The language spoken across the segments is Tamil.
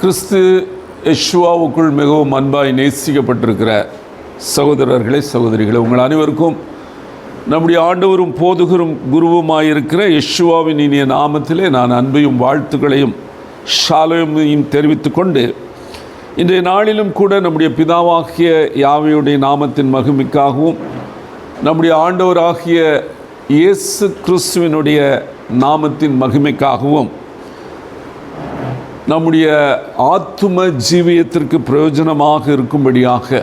கிறிஸ்து யெஷுவாவுக்குள் மிகவும் அன்பாய் நேசிக்கப்பட்டிருக்கிற சகோதரர்களே, சகோதரிகளே, உங்கள் அனைவருக்கும் நம்முடைய ஆண்டவரும் போதுகரும் குருவுமாயிருக்கிற யெஷுவாவின் இனிய நாமத்திலே நான் அன்பையும் வாழ்த்துக்களையும் ஷாலோமையும் தெரிவித்துக் கொண்டு, இன்றைய நாளிலும் கூட நம்முடைய பிதாவாகிய யாவையுடைய நாமத்தின் மகிமைக்காகவும் நம்முடைய ஆண்டவராகிய இயேசு கிறிஸ்துவினுடைய நாமத்தின் மகிமைக்காகவும் நம்முடைய ஆத்தும ஜீவியத்திற்கு பிரயோஜனமாக இருக்கும்படியாக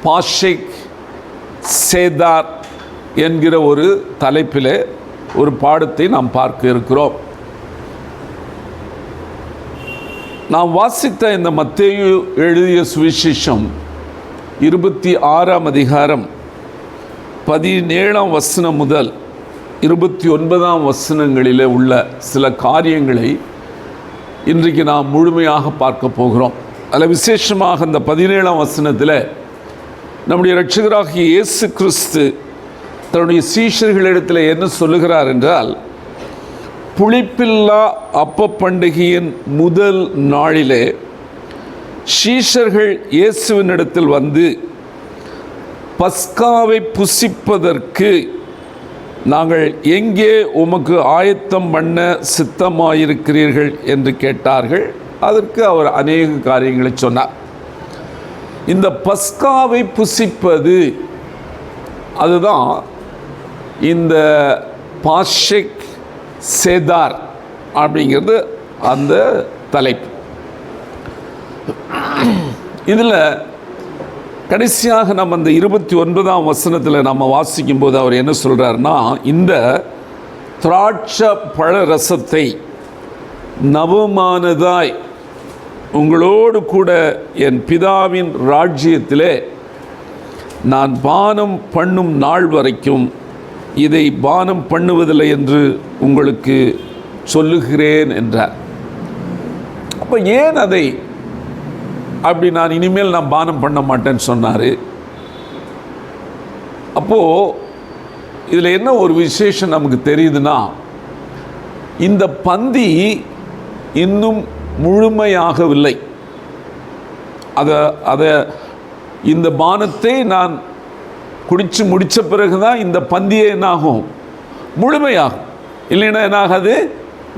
பாஷேக் சேதார் என்கிற ஒரு தலைப்பிலே ஒரு பாடத்தை நாம் பார்க்க இருக்கிறோம். நாம் வாசித்த இந்த மத்தேயு எழுதிய சுவிசேஷம் 26ஆம் அதிகாரம் 17ஆம் வசனம் முதல் 29ஆம் வசனங்களிலே உள்ள சில காரியங்களை இன்றைக்கு நாம் முழுமையாக பார்க்க போகிறோம். அதில் விசேஷமாக இந்த 17ஆம் வசனத்தில் நம்முடைய இரட்சகராகிய இயேசு கிறிஸ்து தன்னுடைய சீஷர்களிடத்தில் என்ன சொல்லுகிறார் என்றால், புளிப்பில்லா அப்ப பண்டிகையின் முதல் நாளிலே சீஷர்கள் இயேசுவினிடத்தில் வந்து, பஸ்காவை புசிப்பதற்கு நாங்கள் எங்கே உமக்கு ஆயத்தம் பண்ண சித்தமாயிருக்கிறீர்கள் என்று கேட்டார்கள். அதற்கு அவர் அநேக காரியங்களை சொன்னார். இந்த பஸ்காவை புசிப்பது, அதுதான் இந்த பாஷேக் சேதார் அப்படிங்கிறது அந்த தலைப்பு. இதில் கடைசியாக நம்ம அந்த 29ஆம் வசனத்தில் நம்ம வாசிக்கும்போது அவர் என்ன சொல்கிறாருன்னா, இந்த திராட்சை பழ ரசத்தை நவமானதாய் உங்களோடு கூட என் பிதாவின் ராஜ்யத்திலே நான் பானம் பண்ணும் நாள் வரைக்கும் இதை பானம் பண்ணுவதில்லை என்று உங்களுக்கு சொல்லுகிறேன் என்றார். அப்போ ஏன் அதை அப்படி நான் இனிமேல் நான் பானம் பண்ண மாட்டேன்னு சொன்னார்? அப்போது இதில் என்ன ஒரு விசேஷம் நமக்கு தெரியுதுன்னா, இந்த பந்தி இன்னும் முழுமையாகவில்லை. அதை இந்த பானத்தை நான் குடித்து முடித்த பிறகு தான் இந்த பந்தியை என்னாகும், முழுமையாகும். இல்லைன்னா என்னாகாது,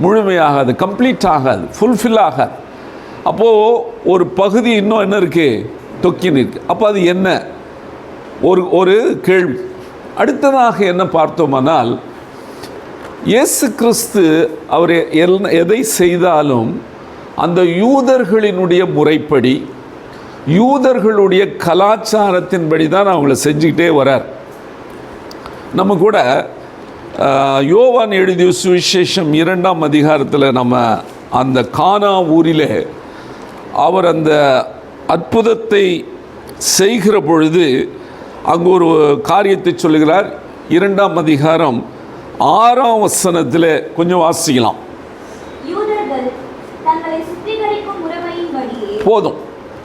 முழுமையாகாது, கம்ப்ளீட் ஆகாது, ஃபுல்ஃபில் ஆகாது. அப்போது ஒரு பகுதி இன்னும் என்ன இருக்குது, தொக்கின்னு இருக்குது. அப்போ அது என்ன ஒரு கேள்வி. அடுத்ததாக என்ன பார்த்தோமானால், இயேசு கிறிஸ்து அவர் எதை செய்தாலும் அந்த யூதர்களினுடைய முறைப்படி, யூதர்களுடைய கலாச்சாரத்தின்படி தான் அவங்கள செஞ்சுக்கிட்டே வரார். நம்ம கூட யோவான் எழுதிய சுவிசேஷம் 2ஆம் அதிகாரத்தில் நம்ம அந்த கானா ஊரிலே அவர் அந்த அற்புதத்தை செய்கிற பொழுது அங்கு ஒரு காரியத்தை சொல்லுகிறார். 2ஆம் அதிகாரம் 6ஆம் வசனத்தில் கொஞ்சம் வாசிக்கலாம். போதும்.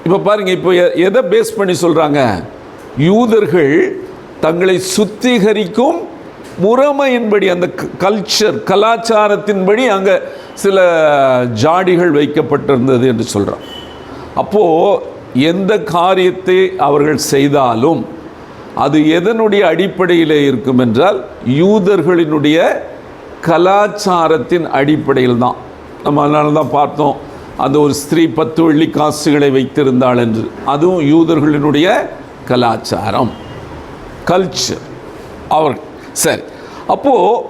இப்போ பாருங்கள், இப்போ எதை பேஸ் பண்ணி சொல்கிறாங்க? யூதர்கள் தங்களை சுத்திகரிக்கும் முறைமையின்படி, அந்த கல்ச்சர் கலாச்சாரத்தின்படி அங்கே சில ஜாடிகள் வைக்கப்பட்டிருந்தது என்று சொல்கிறான். அப்போது எந்த காரியத்தை அவர்கள் செய்தாலும் அது எதனுடைய அடிப்படையில் இருக்கும் என்றால், யூதர்களினுடைய கலாச்சாரத்தின் அடிப்படையில் தான். நம்ம அதனால தான் பார்த்தோம், அந்த ஒரு ஸ்திரீ 10 வெள்ளி காசுகளை வைத்திருந்தாள் என்று. அதுவும் யூதர்களினுடைய கலாச்சாரம், கல்ச்சர் அவர். சரி, அப்போது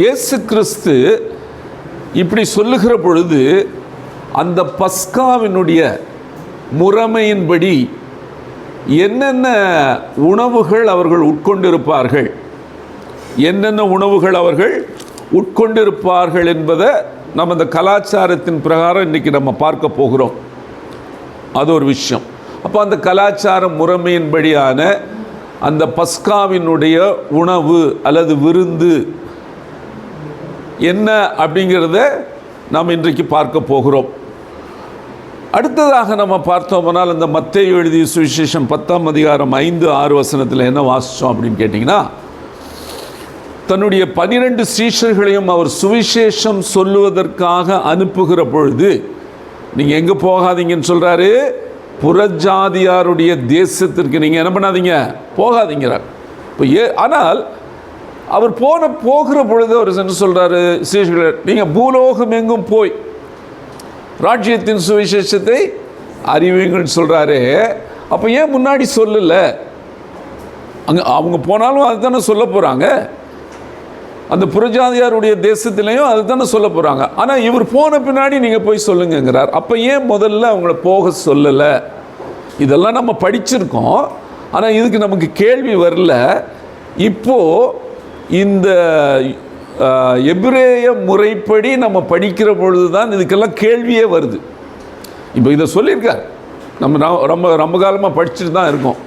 இயேசு கிறிஸ்து இப்படி சொல்லுகிற பொழுது, அந்த பஸ்காவினுடைய முறைமையின்படி என்னென்ன உணவுகள் அவர்கள் உட்கொண்டிருப்பார்கள், என்னென்ன உணவுகள் அவர்கள் உட்கொண்டிருப்பார்கள் என்பதை நம்ம இந்த கலாச்சாரத்தின் பிரகாரம் இன்றைக்கி நம்ம பார்க்க போகிறோம். அது ஒரு விஷயம். அப்போ அந்த கலாச்சார முறைமையின்படியான அந்த பஸ்காவினுடைய உணவு அல்லது விருந்து என்ன அப்படிங்கிறத நாம் இன்றைக்கு பார்க்க போகிறோம். அடுத்ததாக நம்ம பார்த்தோம்னால், இந்த மத்தேயு எழுதிய சுவிசேஷம் 10ஆம் அதிகாரம் 5-6 வசனத்தில் என்ன வாசித்தோம் அப்படின்னு கேட்டிங்கன்னா, தன்னுடைய 12 சீஷர்களையும் அவர் சுவிசேஷம் சொல்லுவதற்காக அனுப்புகிற பொழுது நீங்கள் எங்கே போகாதீங்கன்னு சொல்கிறாரு, புறஜாதியாருடைய தேசத்திற்கு நீங்கள் என்ன பண்ணாதீங்க, போகாதீங்கிறார். இப்போ ஆனால் அவர் போகிற பொழுது அவர் என்ன சொல்கிறாரு, சீஷர்கள் நீங்கள் பூலோகம் எங்கும் போய் ராஜ்யத்தின் சுவிசேஷத்தை அறிவிங்கன்னு சொல்கிறாரு. அப்போ ஏன் முன்னாடி சொல்லலை? அவங்க போனாலும் அதுதானே சொல்ல போகிறாங்க, அந்த புறஜாதியாருடைய தேசத்திலையும் அதுதானே சொல்ல போகிறாங்க. ஆனால் இவர் போன பின்னாடி நீங்கள் போய் சொல்லுங்கிறார். அப்போ ஏன் முதல்ல அவங்கள போக சொல்லலை? இதெல்லாம் நம்ம படிச்சிருக்கோம், ஆனால் இதுக்கு நமக்கு கேள்வி வரல. இப்போது இந்த எபிரேய முறைப்படி நம்ம படிக்கிற பொழுது தான் இதுக்கெல்லாம் கேள்வியே வருது. இப்போ இதை சொல்லியிருக்கார், ரொம்ப காலமாக படிச்சுட்டு தான் இருக்கோம்.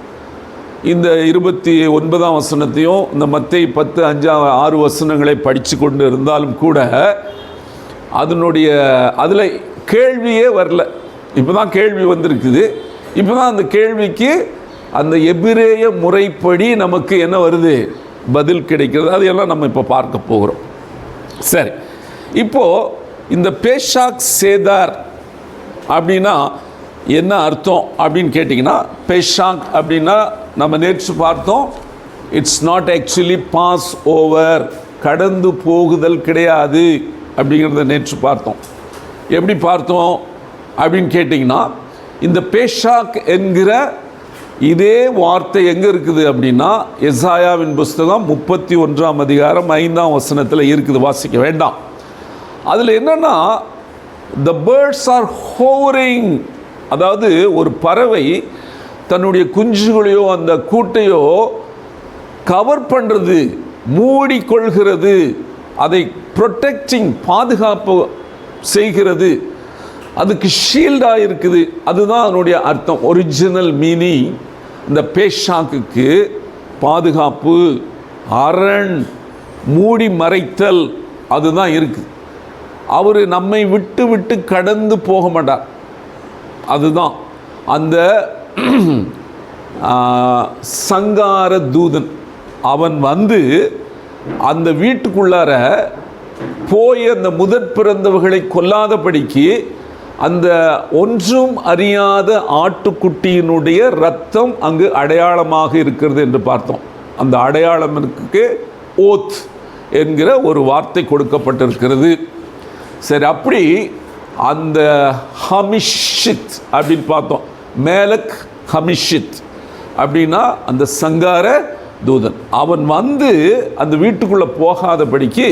இந்த 29ஆம் வசனத்தையும் இந்த மத்தேயு 10, 5, 6 வசனங்களை படித்து கொண்டு இருந்தாலும் கூட அதில் கேள்வியே வரல. இப்போ தான் கேள்வி வந்திருக்குது. இப்போ தான் அந்த கேள்விக்கு அந்த எபிரேய முறைப்படி நமக்கு என்ன வருது, பதில் கிடைக்கிறது. அதையெல்லாம் நம்ம இப்போ பார்க்க போகிறோம். சரி, இப்போது இந்த பேஷாக் சேதார் அப்படின்னா என்ன அர்த்தம் அப்படின்னு கேட்டிங்கன்னா, பேஷாக் அப்படின்னா நம்ம நேற்று பார்த்தோம், it's not actually Passover, கடந்து போகுதல் கிடையாது அப்படிங்கிறத நேற்று பார்த்தோம். எப்படி பார்த்தோம் அப்படின்னு கேட்டிங்கன்னா, இந்த பேஷாக் என்கிற இதே வார்த்தை எங்கே இருக்குது அப்படின்னா எசாயாவின் புஸ்தகம் 31ஆம் அதிகாரம் 5ஆம் வசனத்தில் இருக்குது. வாசிக்க வேண்டாம். அதில் என்னென்னா, the birds are hovering, அதாவது ஒரு பறவை தன்னுடைய குஞ்சுகளையோ அந்த கூட்டையோ கவர் பண்ணுறது, மூடிக்கொள்கிறது, அதை ப்ரொடெக்டிங், பாதுகாப்பு செய்கிறது, அதுக்கு ஷீல்டாக இருக்குது. அதுதான் அதனுடைய அர்த்தம். ஒரிஜினல் மீனிங் இந்த பேஷாக்குக்கு பாதுகாப்பு, அரண், மூடி மறைத்தல், அதுதான் இருக்குது. அவர் நம்மை விட்டு விட்டு கடந்து போக மாட்டார். அதுதான் அந்த சங்கார தூதன். அவன் வந்து அந்த வீட்டுக்குள்ளார போய் அந்த முதற் பிறந்தவர்களை கொல்லாதபடிக்கு அந்த ஒன்றும் அறியாத ஆட்டுக்குட்டியினுடைய இரத்தம் அங்கு அடையாளமாக இருக்கிறது என்று பார்த்தோம். அந்த அடையாளத்திற்கு ஓத் என்கிற ஒரு வார்த்தை கொடுக்கப்பட்டிருக்கிறது. சரி, அப்படி அந்த ஹமிஷித் அப்படின்னு பார்த்தோம். மேலக் ஹமிஷித் அப்படின்னா அந்த சங்கார தூதன். அவன் வந்து அந்த வீட்டுக்குள்ளே போகாதபடிக்கு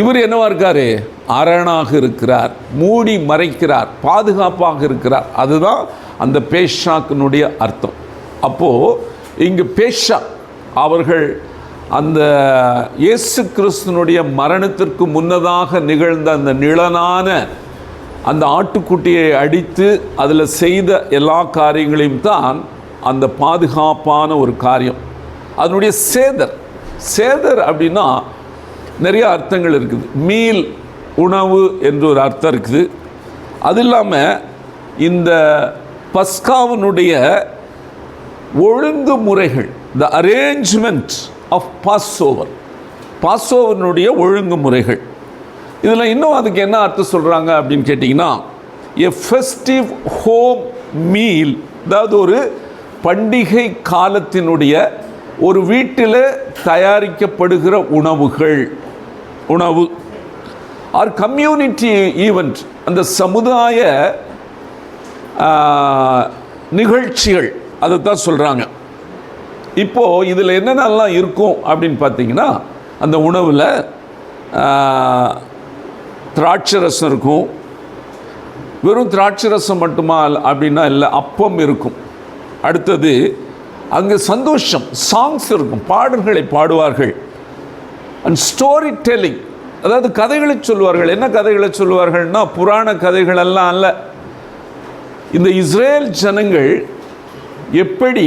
இவர் என்னவா இருக்காரு, அரணாக இருக்கிறார், மூடி மறைக்கிறார், பாதுகாப்பாக இருக்கிறார். அதுதான் அந்த பேஷாக்கினுடைய அர்த்தம். அப்போது இங்கு பேஷா அவர்கள் அந்த இயேசு கிறிஸ்துனுடைய மரணத்திற்கு முன்னதாக நிகழ்ந்த அந்த நிழலான அந்த ஆட்டுக்குட்டியை அடித்து அதில் செய்த எல்லா காரியங்களையும் தான் அந்த பாதுகாப்பான ஒரு காரியம். அதனுடைய சேதர் அப்படின்னா நிறைய அர்த்தங்கள் இருக்குது. மீல், உணவு என்று ஒரு அர்த்தம் இருக்குது. அது இல்லாமல் இந்த பஸ்காவினுடைய ஒழுங்குமுறைகள், த அரேஞ்ச்மெண்ட் ஆஃப் பாஸ்ஓவனுடைய ஒழுங்குமுறைகள், இதில் இன்னும் அதுக்கு என்ன அர்த்தம் சொல்கிறாங்க அப்படின்னு கேட்டிங்கன்னா, எ ஃபெஸ்டிவ் ஹோம் மீல், அதாவது ஒரு பண்டிகை காலத்தினுடைய ஒரு வீட்டில் தயாரிக்கப்படுகிற உணவு ஆர் கம்யூனிட்டி ஈவெண்ட், அந்த சமுதாய நிகழ்ச்சிகள், அதை தான் சொல்கிறாங்க. இப்போது இதில் என்னென்னலாம் இருக்கும் அப்படின்னு பார்த்தீங்கன்னா, அந்த உணவில் திராட்சை ரசம் இருக்கும். வெறும் திராட்சை ரசம் மட்டுமா அப்படின்னா இல்லை, அப்பம் இருக்கும். அடுத்தது அங்கே சந்தோஷம், சாங்ஸ் இருக்கும், பாடல்களை பாடுவார்கள். அண்ட் ஸ்டோரி டெல்லிங், அதாவது கதைகளை சொல்லுவார்கள். என்ன கதைகளை சொல்லுவார்கள்னா, புராண கதைகளெல்லாம் அல்ல. இந்த இஸ்ரேல் ஜனங்கள் எப்படி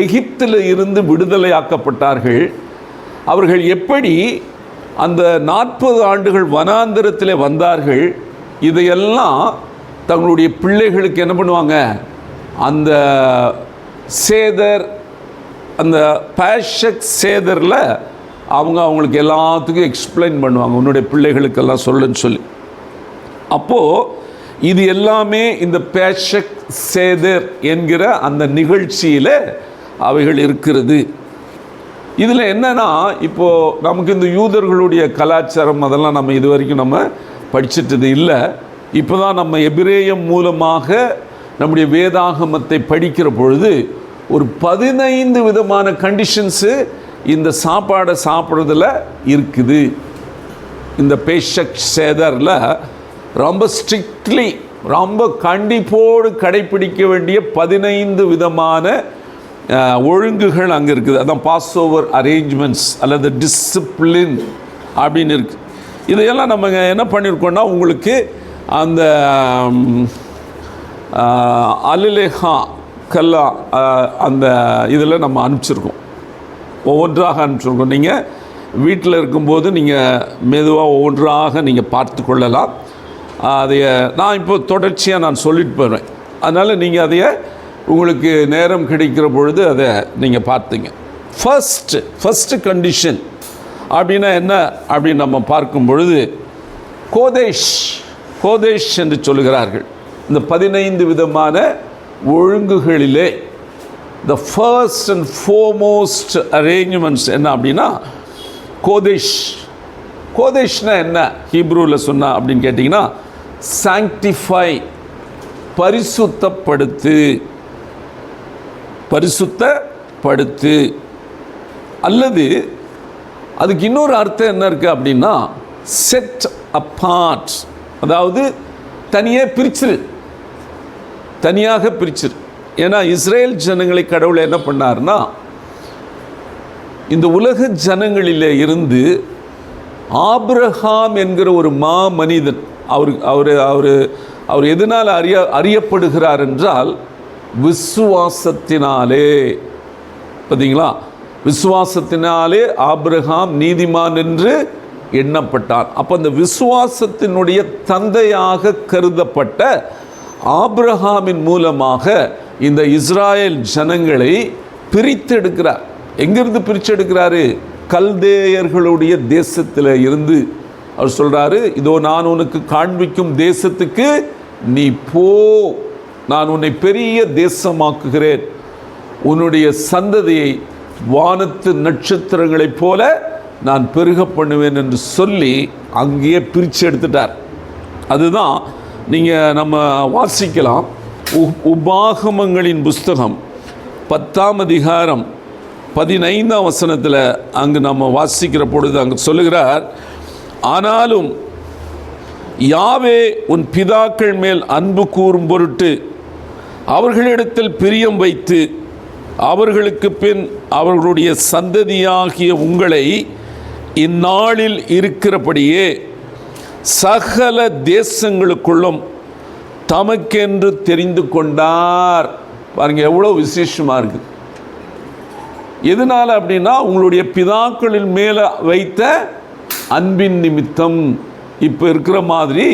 எகிப்தில் இருந்து விடுதலையாக்கப்பட்டார்கள், அவர்கள் எப்படி அந்த 40 ஆண்டுகள் வனாந்தரத்தில் வந்தார்கள், இதையெல்லாம் தங்களுடைய பிள்ளைகளுக்கு என்ன பண்ணுவாங்க, அந்த சேதர், அந்த பேஷக் சேதரில் அவங்களுக்கு எல்லாத்துக்கும் எக்ஸ்பிளைன் பண்ணுவாங்க, உன்னுடைய பிள்ளைகளுக்கெல்லாம் சொல்லுன்னு சொல்லி. அப்போது இது எல்லாமே இந்த பேஷக் சேதர் என்கிற அந்த நிகழ்ச்சியில் அவைகள் இருக்கிறது. இதில் என்னென்னா, இப்போது நமக்கு இந்த யூதர்களுடைய கலாச்சாரம் அதெல்லாம் நம்ம இது வரைக்கும் நம்ம படிச்சிட்டது இல்லை. இப்போ தான் நம்ம எபிரேயம் மூலமாக நம்முடைய வேதாகமத்தை படிக்கிற பொழுது ஒரு 15 விதமான கண்டிஷன்ஸு இந்த சாப்பாடை சாப்பிட்றதுல இருக்குது. இந்த பேஷக் சேதரில் ரொம்ப ஸ்ட்ரிக்ட்லி, ரொம்ப கண்டிப்போடு கடைப்பிடிக்க வேண்டிய 15 விதமான ஒழுங்குகள் அங்கே இருக்குது. அதான் பாஸ் ஓவர் அரேஞ்ச்மெண்ட்ஸ் அல்லது டிசிப்ளின் அப்படின்னு இருக்குது. இதையெல்லாம் நம்ம என்ன பண்ணியிருக்கோன்னா, உங்களுக்கு அந்த அலிலேஹா கல்லா அந்த இதில் நம்ம அனுப்பிச்சிருக்கோம், ஒவ்வொன்றாக அனுப்பிச்சிருக்கோம். நீங்கள் வீட்டில் இருக்கும்போது நீங்கள் மெதுவாக ஒவ்வொன்றாக நீங்கள் பார்த்து கொள்ளலாம். அதைய நான் இப்போ தொடர்ச்சியாக நான் சொல்லிட்டு போகிறேன். அதனால் நீங்கள் அதைய உங்களுக்கு நேரம் கிடைக்கிற பொழுது அதை நீங்கள் பார்த்துங்க. ஃபஸ்ட்டு கண்டிஷன் அப்படின்னா என்ன அப்படின்னு நம்ம பார்க்கும் பொழுது, கோதேஷ் என்று சொல்லுகிறார்கள். இந்த 15 விதமான ஒழுங்குகளிலே the first and foremost arrangements என்ன அப்படின்னா கோதேஷ்னா என்ன ஹீப்ரூவில் சொன்னா அப்படின்னு கேட்டிங்கன்னா, சாங்டிஃபை, பரிசுத்தப்படுத்து அல்லது அதுக்கு இன்னொரு அர்த்தம் என்ன இருக்குது அப்படின்னா செட் அப்பார்ட், அதாவது தனியாக பிரிச்சிரு. ஏன்னா இஸ்ரேல் ஜனங்களை கடவுளை என்ன பண்ணார்னா, இந்த உலக ஜனங்களிலே இருந்து ஆபிரகாம் என்கிற ஒரு மனிதன், அவர் எதனால் அறியப்படுகிறார் என்றால் விசுவாசத்தினாலே. பார்த்தீங்களா, விசுவாசத்தினாலே ஆபிரகாம் நீதிமான் என்று எண்ணப்பட்டான். அப்போ அந்த விசுவாசத்தினுடைய தந்தையாக கருதப்பட்ட ஆபிரகாமின் மூலமாக இந்த இஸ்ராயேல் ஜனங்களை பிரித்தெடுக்கிறார். எங்கிருந்து பிரித்தெடுக்கிறாரு? கல்தேயர்களுடைய தேசத்தில் இருந்து. அவர் சொல்கிறாரு, இதோ நான் உனக்கு காண்பிக்கும் தேசத்துக்கு நீ போ, நான் உன்னை பெரிய தேசமாக்குகிறேன், உன்னுடைய சந்ததியை வானத்து நட்சத்திரங்களைப் போல நான் பெருக பண்ணுவேன் என்று சொல்லி அங்கேயே பிரித்து எடுத்துட்டார். அதுதான் நீங்கள் நம்ம வாசிக்கலாம். உபாகமங்களின் புஸ்தகம் 10ஆம் அதிகாரம் 15ஆம் வசனத்தில் அங்கு நம்ம வாசிக்கிற பொழுது அங்கு சொல்லுகிறார், ஆனாலும் யாவே உன் பிதாக்கள் மேல் அன்பு கூறும் பொருட்டு அவர்களிடத்தில் பிரியம் வைத்து அவர்களுக்கு பின் அவர்களுடைய சந்ததியாகிய உங்களை இந்நாளில் இருக்கிறபடியே சகல தேசங்களுக்குள்ளும் தமக்கென்று தெரிந்து கொண்டார். பாருங்க, எவ்வளோ விசேஷமாக இருக்குது. எதனால் அப்படின்னா, உங்களுடைய பிதாக்களின் மேலே வைத்த அன்பின் நிமித்தம். இப்போ இருக்கிற மாதிரி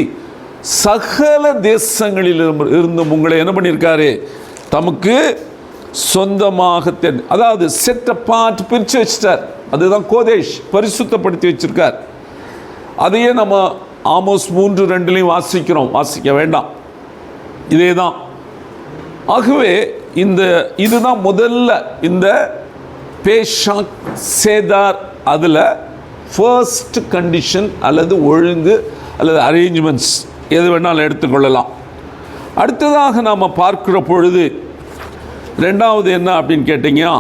சகல தேசங்களில் இருந்தும் உங்களை என்ன பண்ணியிருக்காரு? தமக்கு சொந்தமாக அதாவது செட் அப்பார்ட், பிரித்து வச்சிட்டார். அதுதான் கோதேஷ், பரிசுத்தப்படுத்தி வச்சிருக்கார். அதையே நம்ம ஆமோஸ் 3:2 வாசிக்கிறோம், வாசிக்க வேண்டாம், இதே தான். ஆகவே இதுதான் முதல்ல இந்த பேஷாக் சேதார், அதில் ஃபர்ஸ்ட் கண்டிஷன் அல்லது ஒழுங்கு அல்லது அரேஞ்ச்மெண்ட்ஸ் எது வேணாலும் எடுத்துக்கொள்ளலாம். அடுத்ததாக நாம் பார்க்கிற பொழுது ரெண்டாவது என்ன அப்படின்னு கேட்டிங்கன்னா,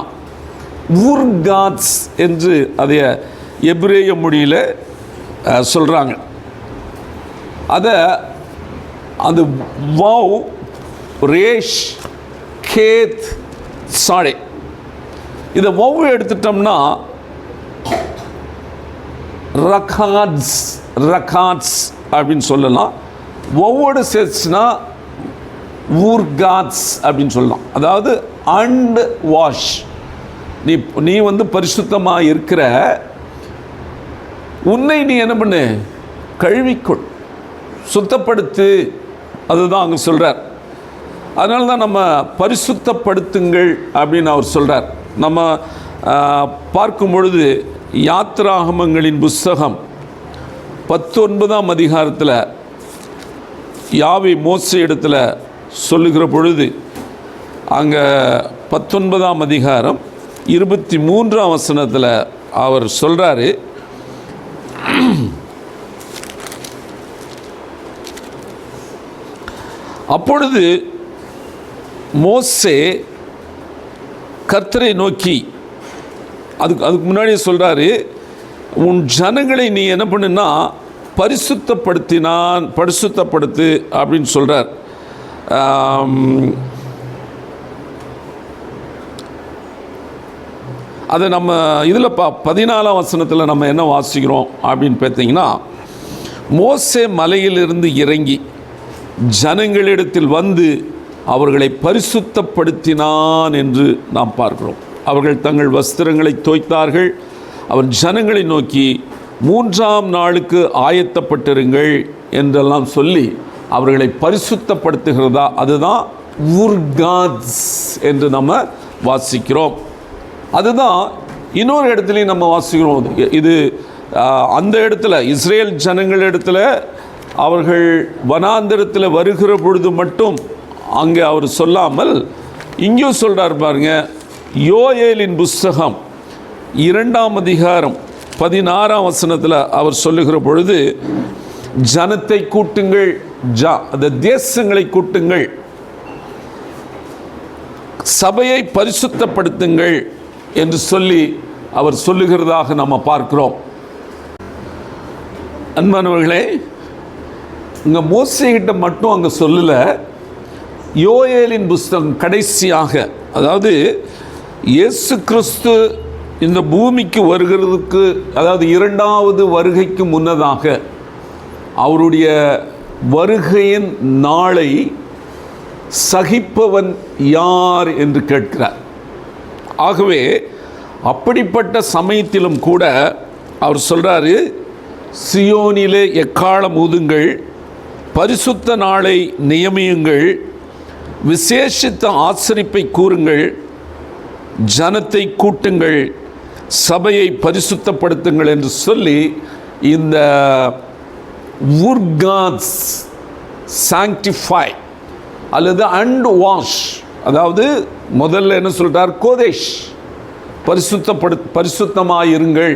ஊர்காட்ஸ் என்று அதை எபிரேய மொழியில் சொல்கிறாங்க. அதை அந்த வாவ் ரேஷ் கேத் சாடே, இதை வவ் எடுத்துட்டோம்னா ரகாட்ஸ் அப்படின்னு சொல்லலாம். ஒவ்வொரு சேர்த்துனா ஊர்காட்ஸ் அப்படின்னு சொல்லலாம். அதாவது அண்ட் வாஷ், நீ பரிசுத்தமாக இருக்கிற உன்னை நீ என்ன பண்ணு, கழுவிக்கொள், சுத்தப்படுத்து. அதுதான் அங்கே சொல்கிறார். அதனால தான் நம்ம பரிசுத்தப்படுத்துங்கள் அப்படின்னு அவர் சொல்கிறார். நம்ம பார்க்கும் பொழுது யாத்ராகமங்களின் புஸ்தகம் 19ஆம் அதிகாரத்தில் யாவே மோசே இடத்துல சொல்லுகிற பொழுது, அங்கே 19ஆம் அதிகாரம் 23ஆம் வசனத்தில் அவர் சொல்கிறாரு, அப்பொழுது மோசே கர்த்தரை நோக்கி, அதுக்கு முன்னாடியே சொல்கிறாரு, உன் ஜனங்களை நீ என்ன பண்ணுன்னா பரிசுத்தப்படுத்து அப்படின்னு சொல்கிறார். அதை நம்ம இதில் 14ஆம் வசனத்தில் நம்ம என்ன வாசிக்கிறோம் அப்படின்னு பார்த்தீங்கன்னா, மோசே மலையிலிருந்து இறங்கி ஜனங்களிடத்தில் வந்து அவர்களை பரிசுத்தப்படுத்தினான் என்று நாம் பார்க்கிறோம். அவர்கள் தங்கள் வஸ்திரங்களை தோய்த்தார்கள். அவர் ஜனங்களை நோக்கி 3ஆம் நாளுக்கு ஆயத்தப்பட்டிருங்கள் என்றெல்லாம் சொல்லி அவர்களை பரிசுத்தப்படுத்துகிறதா, அதுதான் உர்காத்ஸ் என்று நம்ம வாசிக்கிறோம். அதுதான் இன்னொரு இடத்துலையும் நம்ம வாசிக்கிறோம். இது அந்த இடத்துல இஸ்ரேல் ஜனங்கள் இடத்துல அவர்கள் வனாந்தரத்தில் வருகிற பொழுது மட்டும் அங்கே அவர் சொல்லாமல் இங்கேயும் சொல்கிறார் பாருங்க. யோயேலின் புஸ்தகம் 2ஆம் அதிகாரம் 16ஆம் வசனத்தில் அவர் சொல்லுகிற பொழுது, ஜனத்தை கூட்டுங்கள், அந்த தேசங்களை கூட்டுங்கள், சபையை பரிசுத்தப்படுத்துங்கள் என்று சொல்லி அவர் சொல்லுகிறதாக நம்ம பார்க்கிறோம். அன்பானவர்களே, இங்கே மோசேகிட்ட மட்டும் அங்கே சொல்லலை, யோயேலின் புஸ்தகம் கடைசியாக, அதாவது இயேசு கிறிஸ்து இந்த பூமிக்கு வருகிறதுக்கு, அதாவது 2வது வருகைக்கு முன்னதாக அவருடைய வருகையின் நாளை சகிப்பவன் யார் என்று கேட்கிறார். ஆகவே அப்படிப்பட்ட சமயத்திலும் கூட அவர் சொல்கிறாரு, சியோனிலே எக்காளம் ஊதுங்கள், பரிசுத்த நாளை நியமியுங்கள், விசேஷித்த ஆசரிப்பை கூறுங்கள், ஜனத்தை கூட்டுங்கள், சபையை பரிசுத்தப்படுத்துங்கள் என்று சொல்லி இந்த உர்காத்ஸ் சாங்டிஃபை அல்லது அண்ட் வாஷ், அதாவது முதல்ல என்ன சொல்கிறார், கோதேஷ் பரிசுத்தமாயிருங்கள்,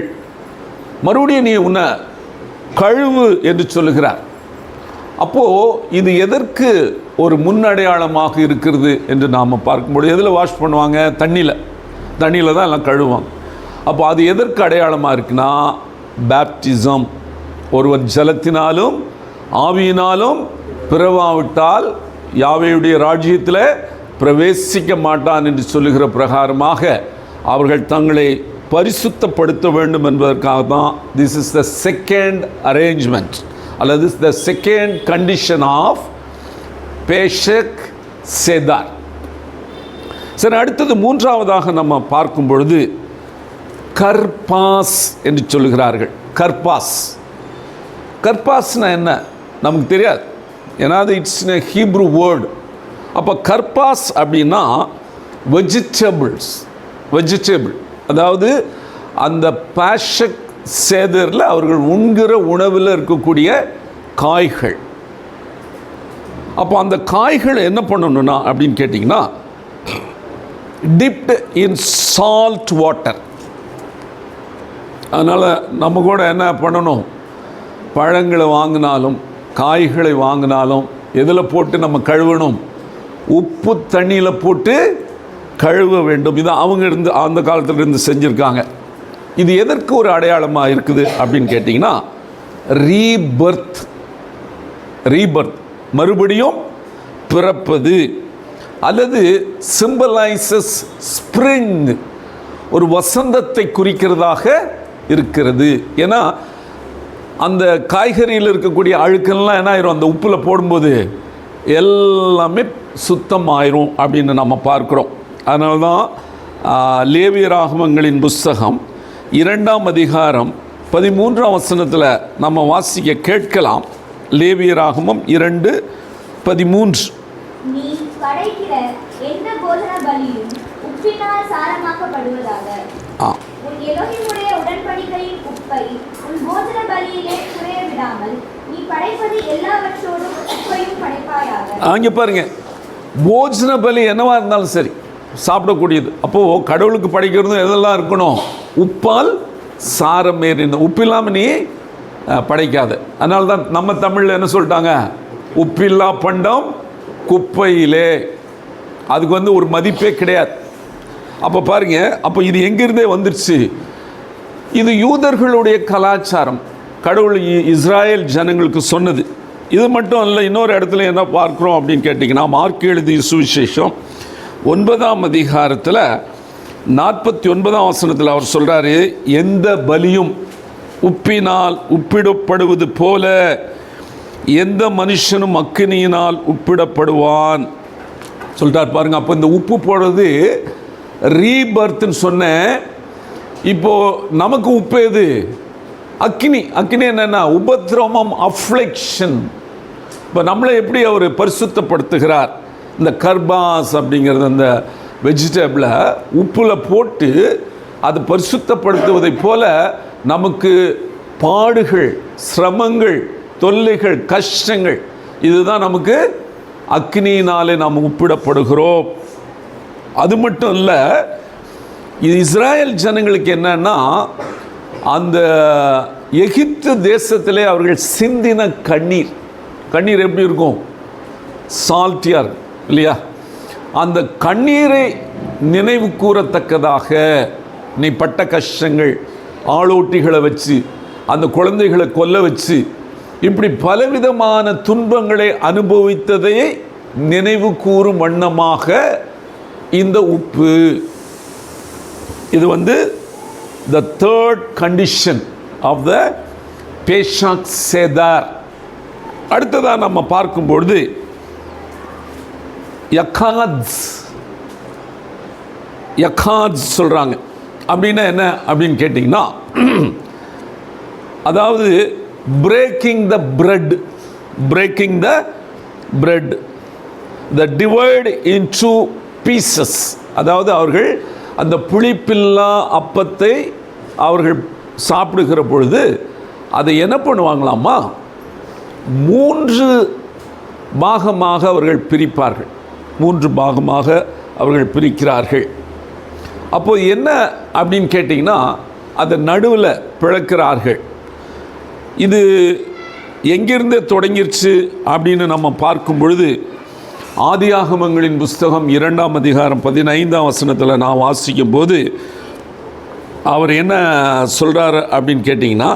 மறுபடியும் நீ உன்னை கழுவு என்று சொல்லுகிறார். அப்போது இது எதற்கு ஒரு முன்னடையாளமாக இருக்கிறது என்று நாம் பார்க்கும்போது, எதில் வாஷ் பண்ணுவாங்க? தண்ணியில் தான் எல்லாம் கழுவாங்க. அப்போ அது எதற்கு அடையாளமாக இருக்குன்னா, பேப்டிசம். ஒருவன் ஜலத்தினாலும் ஆவியினாலும் பிறவாவிட்டால் யாவேயுடைய ராஜ்யத்தில் பிரவேசிக்க மாட்டான் என்று சொல்லுகிற பிரகாரமாக அவர்கள் தங்களை பரிசுத்தப்படுத்த வேண்டும் என்பதற்காக தான் this is the second arrangement அல்லது த செகண்ட் கண்டிஷன் ஆஃப் பேஷக் சேதார். சரி, அடுத்தது 3ஆவதாக நம்ம பார்க்கும் பொழுது கர்பாஸ் என்று சொல்லுகிறார்கள். கர்பாஸ்னா என்ன நமக்கு தெரியாது, ஏன்னா அது இட்ஸ் ஹீப்ரூ வேர்டு. அப்போ கர்பாஸ் அப்படின்னா வெஜிடபிள், அதாவது அந்த பேஷக் சேதரில் அவர்கள் உண்கிற உணவில் இருக்கக்கூடிய காய்கள். அப்போ அந்த காய்கள் என்ன பண்ணணும்னா அப்படின்னு கேட்டிங்கன்னா, டிப்ட் இன் சால்ட் வாட்டர். அதனால் நம்ம கூட என்ன பண்ணணும், பழங்களை வாங்கினாலும் காய்களை வாங்கினாலும் எதில் போட்டு நம்ம கழுவணும்? உப்பு தண்ணியில் போட்டு கழுவ வேண்டும். இது அவங்க அந்த காலத்திலிருந்து செஞ்சுருக்காங்க. இது எதற்கு ஒரு அடையாளமாக இருக்குது அப்படின்னு கேட்டிங்கன்னா, ரீபர்த், மறுபடியும் பிறப்பது, அல்லது சிம்பலைசஸ் ஸ்ப்ரிங், ஒரு வசந்தத்தை குறிக்கிறதாக இருக்கிறது. ஏன்னா அந்த காய்கறியில் இருக்கக்கூடிய அழுக்கெல்லாம் என்ன ஆயிரும், அந்த உப்பில் போடும்போது எல்லாமே சுத்தமாயிரும் அப்படின்னு நம்ம பார்க்குறோம். அதனால தான் லேவியராகமங்களின் புஸ்தகம் 2ஆம் அதிகாரம் 13ஆம் வசனத்தில் நம்ம வாசிக்க கேட்கலாம். லேவியராகமம் 2:13. நீ படைக்கிற எந்த போஜன பலியும் உப்பினால் சாரமாக்கப்படுவதாக. உன் எலோஹிமுடைய உடன்படிக்கையின் உப்பை உன் போஜன பலியிலே குறைய விடாமல் நீ படைப்பது எல்லாவற்றோடும் உப்பையும் படைப்பாயாக. அங்கே பாருங்க, போஜன பலி என்னவா இருந்தாலும் சரி சாப்பிடக்கூடியது. அப்போது கடவுளுக்கு படைக்கிறதும் எதெல்லாம் இருக்கணும்? உப்பால் சாரம் ஏறின. உப்பு இல்லாமல் நீ படைக்காத. அதனால தான் நம்ம தமிழில் என்ன சொல்லிட்டாங்க? உப்பில்லா பண்டம் குப்பையிலே. அதுக்கு ஒரு மதிப்பே கிடையாது. அப்போ பாருங்க, அப்போ இது எங்கிருந்தே வந்துருச்சு? இது யூதர்களுடைய கலாச்சாரம், கடவுள் இஸ்ராயேல் ஜனங்களுக்கு சொன்னது. இது மட்டும் இல்லை, இன்னொரு இடத்துல என்ன பார்க்குறோம் அப்படின்னு கேட்டிங்கன்னா, மார்க் எழுதிய சுவிசேஷம் 9ஆம் அதிகாரத்தில் 49ஆம் வசனத்தில் அவர் சொல்கிறாரு, எந்த பலியும் உப்பினால் உப்பிடப்படுவது போல எந்த மனுஷனும் அக்கினியினால் உப்பிடப்படுவான் சொல்லிட்டார். பாருங்க, அப்போ இந்த உப்பு போடுறது ரீபர்த்ன்னு சொன்னேன். இப்போது நமக்கு உப்பு எது? அக்கினி. அக்கினி என்னென்னா உபத்திரவம், அஃப்ளிக்ஷன். இப்போ நம்மளை எப்படி அவர் பரிசுத்தப்படுத்துகிறார்? இந்த கர்பாஸ் அப்படிங்கிறது அந்த வெஜிடபிளை உப்பில் போட்டு அது பரிசுத்தப்படுத்துவதை போல நமக்கு பாடுகள், சிரமங்கள், தொல்லைகள், கஷ்டங்கள், இதுதான் நமக்கு அக்னியினாலே நாம் உப்பிடப்படுகிறோம். அது மட்டும் இல்லை, இது இஸ்ராயல் ஜனங்களுக்கு என்னன்னா, அந்த எகிப்து தேசத்திலே அவர்கள் சிந்தின கண்ணீர், கண்ணீர் எப்படி இருக்கும்? சால்ட்டியார் இல்லையா? அந்த கண்ணீரை நினைவு கூறத்தக்கதாக நீ பட்ட கஷ்டங்கள், ஆளோட்டிகளை வச்சு அந்த குழந்தைகளை கொல்ல வச்சு இப்படி பலவிதமான துன்பங்களை அனுபவித்ததை நினைவு கூறும் வண்ணமாக இந்த உப்பு. இது the third condition of the Pesach Seder. அடுத்ததாக நம்ம பார்க்கும்பொழுது யக்காத்ஸ் சொல்கிறாங்க. அப்படின்னா என்ன அப்படின்னு கேட்டிங்கன்னா, அதாவது breaking the bread, the divide into pieces. அதாவது அவர்கள் அந்த புளிப்பில்லா அப்பத்தை அவர்கள் சாப்பிடுகிற பொழுது அதை என்ன பண்ணுவாங்களாமா? 3 பாகமாக அவர்கள் பிரிப்பார்கள். 3 பாகமாக அவர்கள் பிரிக்கிறார்கள். அப்போது என்ன அப்படின்னு கேட்டிங்கன்னா, அதை நடுவில் பிளக்கிறார்கள். இது எங்கிருந்து தொடங்கிருச்சு அப்படின்னு நம்ம பார்க்கும் பொழுது, ஆதியாகமங்களின் புஸ்தகம் 2ஆம் அதிகாரம் 15ஆம் வசனத்தில் நான் வாசிக்கும் போது அவர் என்ன சொல்கிறார் அப்படின்னு கேட்டிங்கன்னா,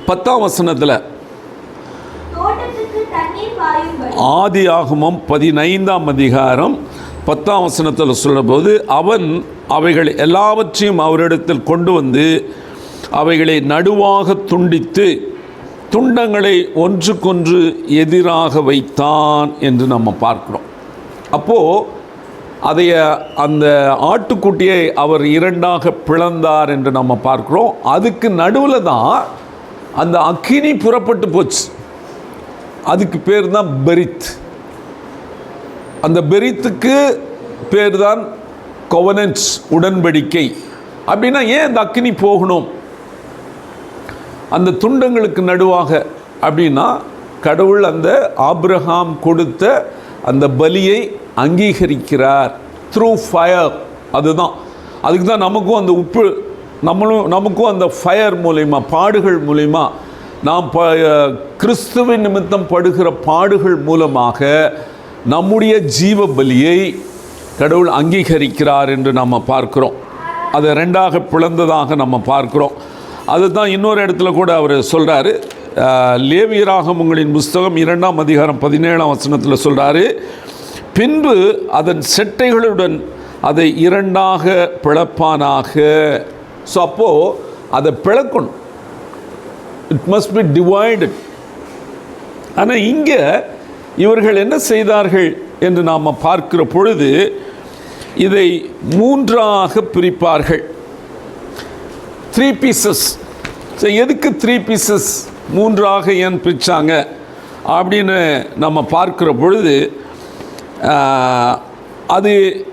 10ஆம் வசனத்தில், ஆதியாகமம் 15ஆம் அதிகாரம் 10ஆம் வசனத்தில் சொல்லும்போது, அவன் அவைகள் எல்லாவற்றையும் அவரிடத்தில் கொண்டு வந்து அவைகளை நடுவாக துண்டித்து துண்டங்களை ஒன்றுக்கொன்று எதிராக வைத்தான் என்று நம்ம பார்க்கிறோம். அப்போது அதைய அந்த ஆட்டுக்குட்டியை அவர் 2ஆக பிளந்தார் என்று நம்ம பார்க்கிறோம். அதுக்கு நடுவில் தான் அந்த அக்கினி புறப்பட்டு போச்சு. அதுக்கு பேர் தான் பெரித். அந்த பெரித்துக்கு பேர் தான் கொவனன்ஸ், உடன்படிக்கை. அப்படின்னா ஏன் அந்த அக்கினி போகணும் அந்த துண்டங்களுக்கு நடுவாக அப்படின்னா, கடவுள் அந்த ஆபிரகாம் கொடுத்த அந்த பலியை அங்கீகரிக்கிறார் த்ரூ ஃபயர். அதுதான், அதுக்கு தான் நமக்கும் அந்த உப்பு, நமக்கும் அந்த ஃபயர் மூலயமா, பாடுகள் மூலயமா, நாம் கிறிஸ்துவின் நிமித்தம் படுகிற பாடுகள் மூலமாக நம்முடைய ஜீவ பலியை கடவுள் அங்கீகரிக்கிறார் என்று நம்ம பார்க்கிறோம். அதை 2ஆக பிளந்ததாக நம்ம பார்க்கிறோம். அதுதான் இன்னொரு இடத்துல கூட அவர் சொல்கிறாரு. லேவியராகமங்களின் புஸ்தகம் 2ஆம் அதிகாரம் 17ஆம் வசனத்தில் சொல்கிறாரு, பின்பு அதன் செட்டைகளுடன் அதை 2ஆக பிளப்பானாக. ஸோ அப்போது அதை பிளக்கணும், இட் மஸ்ட் பி டிவைடட். ஆனால் இங்கே இவர்கள் என்ன செய்தார்கள் என்று நாம் பார்க்கிற பொழுது, இதை 3ஆக பிரிப்பார்கள். 3 பீசஸ். எதுக்கு 3 பீசஸ் 3ஆக ஏன் பிரித்தாங்க அப்படின்னு நம்ம பார்க்குற பொழுது,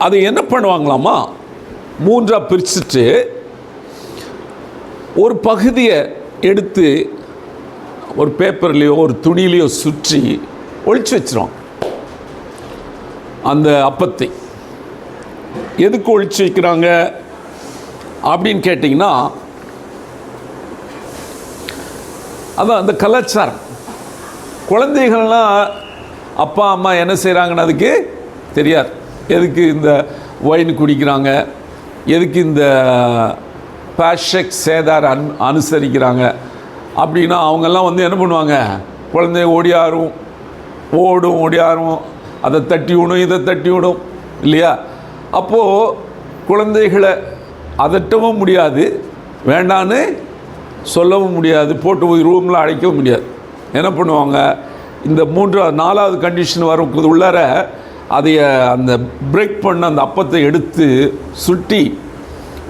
அது என்ன பண்ணுவாங்களாமா? மூன்றாக பிரிச்சுட்டு ஒரு பகுதியை எடுத்து ஒரு பேப்பர்லேயோ ஒரு துணியிலையோ சுற்றி ஒளிச்சு வச்சிரும். அந்த அப்பத்தை எதுக்கு ஒளிச்சு வைக்கிறாங்க அப்படின்னு கேட்டிங்கன்னா, அதான் அந்த கலாச்சாரம். குழந்தைகள்லாம் அப்பா அம்மா என்ன செய்கிறாங்கன்னு அதுக்கு தெரியாது. எதுக்கு இந்த ஒயின் குடிக்கிறாங்க, எதுக்கு இந்த பேஷக் சேதார் அனுசரிக்கிறாங்க அப்படின்னா அவங்கெல்லாம் வந்து என்ன பண்ணுவாங்க, குழந்தைய ஓடும் ஓடியாரும், அதை தட்டி விடும் இதை தட்டி விடும் இல்லையா. அப்போது குழந்தைகளை அதட்டவும் முடியாது, வேண்டான்னு சொல்லவும் முடியாது, போட்டு ரூமில் அடைக்கவும் முடியாது. என்ன பண்ணுவாங்க, இந்த 4வது கண்டிஷன் வரது உள்ளார அதைய அந்த பிரேக் பண்ண அந்த அப்பத்தை எடுத்து சுட்டி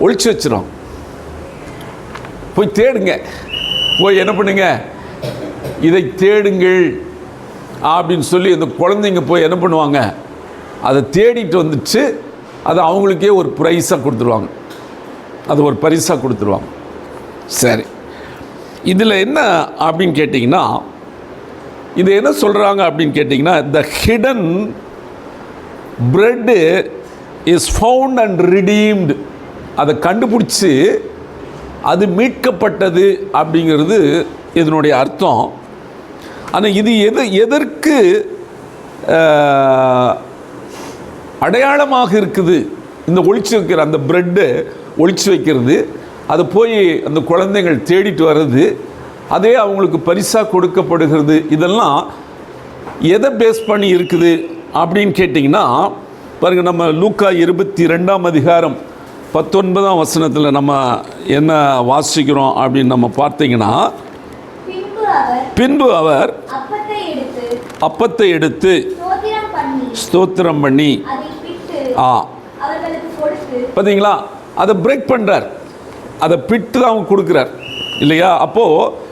ஒளிச்சு வச்சிடும். போய் தேடுங்க, போய் என்ன பண்ணுங்க, இதை தேடுங்கள் அப்படின்னு சொல்லி அந்த குழந்தைங்க போய் என்ன பண்ணுவாங்க, அதை தேடிட்டு வந்துச்சு அதை அவங்களுக்கே ஒரு ப்ரைஸாக கொடுத்துருவாங்க, அது ஒரு பரிசாக கொடுத்துருவாங்க. சரி, இதில் என்ன அப்படின்னு கேட்டிங்கன்னா, இது என்ன சொல்கிறாங்க அப்படின்னு கேட்டிங்கன்னா, த hidden bread is found and redeemed. அதை கண்டுபிடிச்சி அது மீட்கப்பட்டது அப்படிங்கிறது இதனுடைய அர்த்தம். ஆனால் இது எதற்கு அடையாளமாக இருக்குது, இந்த ஒளிச்சு வைக்கிற அந்த பிரெட்டு ஒளிச்சு வைக்கிறது, அது போய் அந்த குழந்தைகள் தேடிட்டு வர்றது, அதே அவங்களுக்கு பரிசாக கொடுக்கப்படுகிறது, இதெல்லாம் எதை பேஸ் பண்ணி இருக்குது அப்படின்னு கேட்டிங்கன்னா பாருங்கள், நம்ம லூக்கா 22ஆம் அதிகாரம் 19ஆம் வசனத்தில் நம்ம என்ன வாசிக்கிறோம் அப்படின்னு நம்ம பார்த்தீங்கன்னா, பின்பு அவர் அப்பத்தை எடுத்து ஸ்தோத்திரம் பண்ணி பார்த்தீங்களா, அதை பிரேக் பண்ணுறார், அதை பிட்டு தான் அவங்க கொடுக்குறார் இல்லையா. அப்போது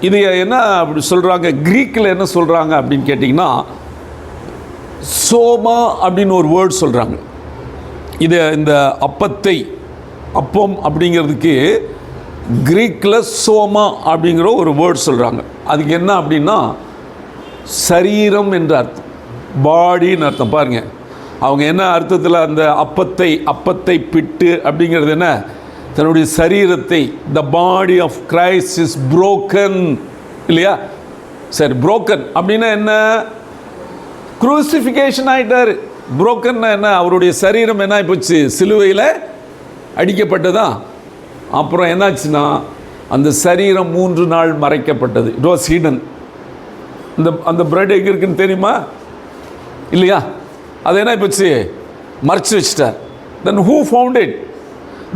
இது என்ன அப்படி சொல்கிறாங்க, க்ரீக்கில் என்ன சொல்கிறாங்க அப்படின்னு கேட்டிங்கன்னா, சோமா அப்படின்னு ஒரு வேர்ட் சொல்கிறாங்க. இது இந்த அப்பம் அப்படிங்கிறதுக்கு க்ரீக்கில் சோமா அப்படிங்கிற ஒரு வேர்ட் சொல்கிறாங்க. அதுக்கு என்ன அப்படின்னா சரீரம் என்ற அர்த்தம், பாடின்னு அர்த்தம். பாருங்கள், அவங்க என்ன அர்த்தத்தில் அந்த அப்பத்தை பிட்டு அப்படிங்கிறது என்ன, தன்னுடைய சரீரத்தை, the body of Christ is broken இல்லையா. சரி, புரோக்கன் அப்படின்னா என்ன, குரூசிஃபிகேஷன் ஆகிட்டார். புரோக்கன்னா என்ன, அவருடைய சரீரம் என்ன ஆகிப்போச்சு, சிலுவையில் அடிக்கப்பட்டதா. அப்புறம் என்னாச்சுன்னா அந்த சரீரம் 3 நாள் மறைக்கப்பட்டது. It was hidden. அந்த பிரெட் எங்கே இருக்குன்னு தெரியுமா இல்லையா, அது என்ன ஆகிப்போச்சு, மறைச்சு வச்சிட்டார். Then who found it,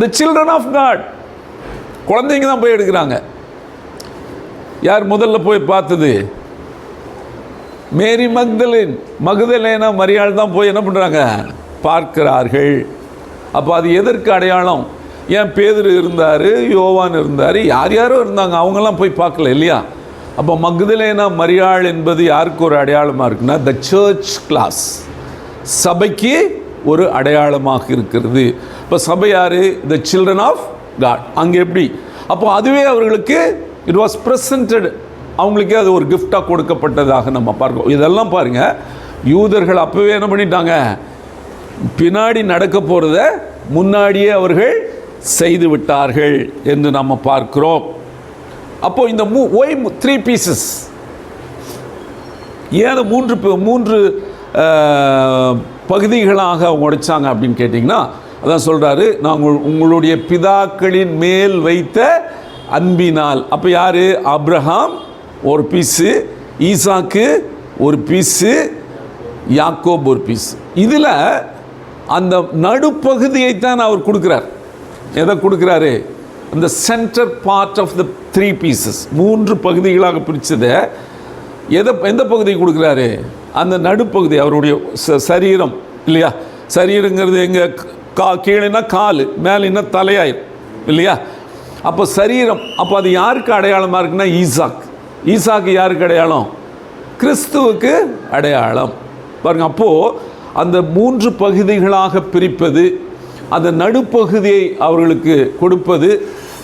the children of God. குழந்தைங்க தான் போய் எடுக்கிறாங்க. யார் முதல்ல போய் பார்த்தது, மேரி மக்தலேனா மரியாள் தான் போய் என்ன பண்ணுறாங்க, பார்க்கிறார்கள். அப்போ அது எதற்கு அடையாளம், ஏன் பேதுரு இருந்தார், யோவான் இருந்தார், யாரோ இருந்தாங்க, அவங்கெல்லாம் போய் பார்க்கல இல்லையா. அப்போ மக்தலேனா மரியாள் என்பது யாருக்கு ஒரு அடையாளமாக இருக்குன்னா, த சர்ச் கிளாஸ், சபைக்கு ஒரு அடையாளமாக இருக்கிறது. இப்போ சபை யார், த சில்ட்ரன் ஆஃப் காட். அங்கே எப்படி, அப்போ அதுவே அவர்களுக்கு இட் வாஸ் ப்ரெசன்டட், அவங்களுக்கே அது ஒரு கிஃப்டாக கொடுக்கப்பட்டதாக நம்ம பார்க்கிறோம். இதெல்லாம் பாருங்கள், யூதர்கள் அப்போவே என்ன பண்ணிட்டாங்க, பின்னாடி நடக்க போகிறத முன்னாடியே அவர்கள் செய்து விட்டார்கள் என்று நம்ம பார்க்கிறோம். அப்போது இந்த 3 பீசஸ், ஏன் 3 பகுதிகளாக அவங்க உடைச்சாங்க அப்படின்னு கேட்டிங்கன்னா, அதான் சொல்கிறாரு, நாங்கள் உங்களுடைய பிதாக்களின் மேல் வைத்த அன்பினால். அப்போ யார், ஆபிரகாம் ஒரு பீஸு, ஈசாக்கு ஒரு பீஸு, யாக்கோப் ஒரு பீஸ். இதில் அந்த நடுப்பகுதியைத்தான் அவர் கொடுக்குறார். எதை கொடுக்குறாரு, இந்த center part of the 3 pieces, 3 பகுதிகளாக பிரித்ததை எந்த பகுதியை கொடுக்குறாரு, அந்த நடுப்பகுதி, அவருடைய சரீரம் இல்லையா. சரீரங்கிறது எங்கே, கீழேனா கால், மேலேனா தலையாயிரும் இல்லையா. அப்போ சரீரம், அப்போ அது யாருக்கு அடையாளமாக இருக்குன்னா ஈசாக்கு யாருக்கு அடையாளம், கிறிஸ்துவுக்கு அடையாளம். பாருங்க, அப்போது அந்த 3 பகுதிகளாக பிரிப்பது, அந்த நடுப்பகுதியை அவர்களுக்கு கொடுப்பது,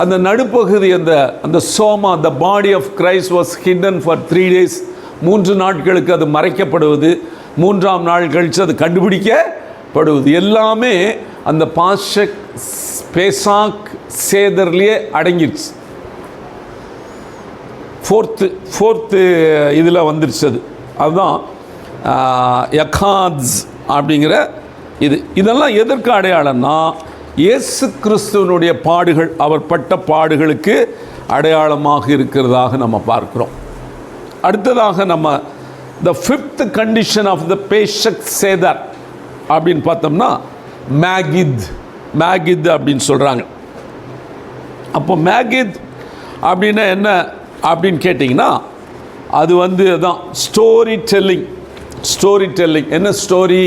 அந்த நடுப்பகுதி அந்த சோமா, the body of Christ was hidden for 3 days, 3 நாட்களுக்கு அது மறைக்கப்படுவது, 3ஆம் நாள் கழித்து அது கண்டுபிடிக்கப்படுவது, எல்லாமே அந்த பேசாக் சேதர்லேயே அடங்கிடுச்சு. ஃபோர்த்து இதில் வந்துருச்சு. அதுதான் யகாத்ஸ் அப்படிங்கிற இதெல்லாம் எதற்கு அடையாளம்னா, இயேசு கிறிஸ்துவனுடைய பாடுகள், அவர் பட்ட பாடுகளுக்கு அடையாளமாக இருக்கிறதாக நம்ம பார்க்கிறோம். அடுத்ததாக நம்ம the 5th condition of the பேஷக் சேதர் அப்படின்னு பார்த்தோம்னா மேகித் அப்படின்னு சொல்கிறாங்க. அப்போ மேகித் அப்படின்னா என்ன அப்படின்னு கேட்டிங்கன்னா, அது அதான் ஸ்டோரி டெல்லிங். என்ன ஸ்டோரி?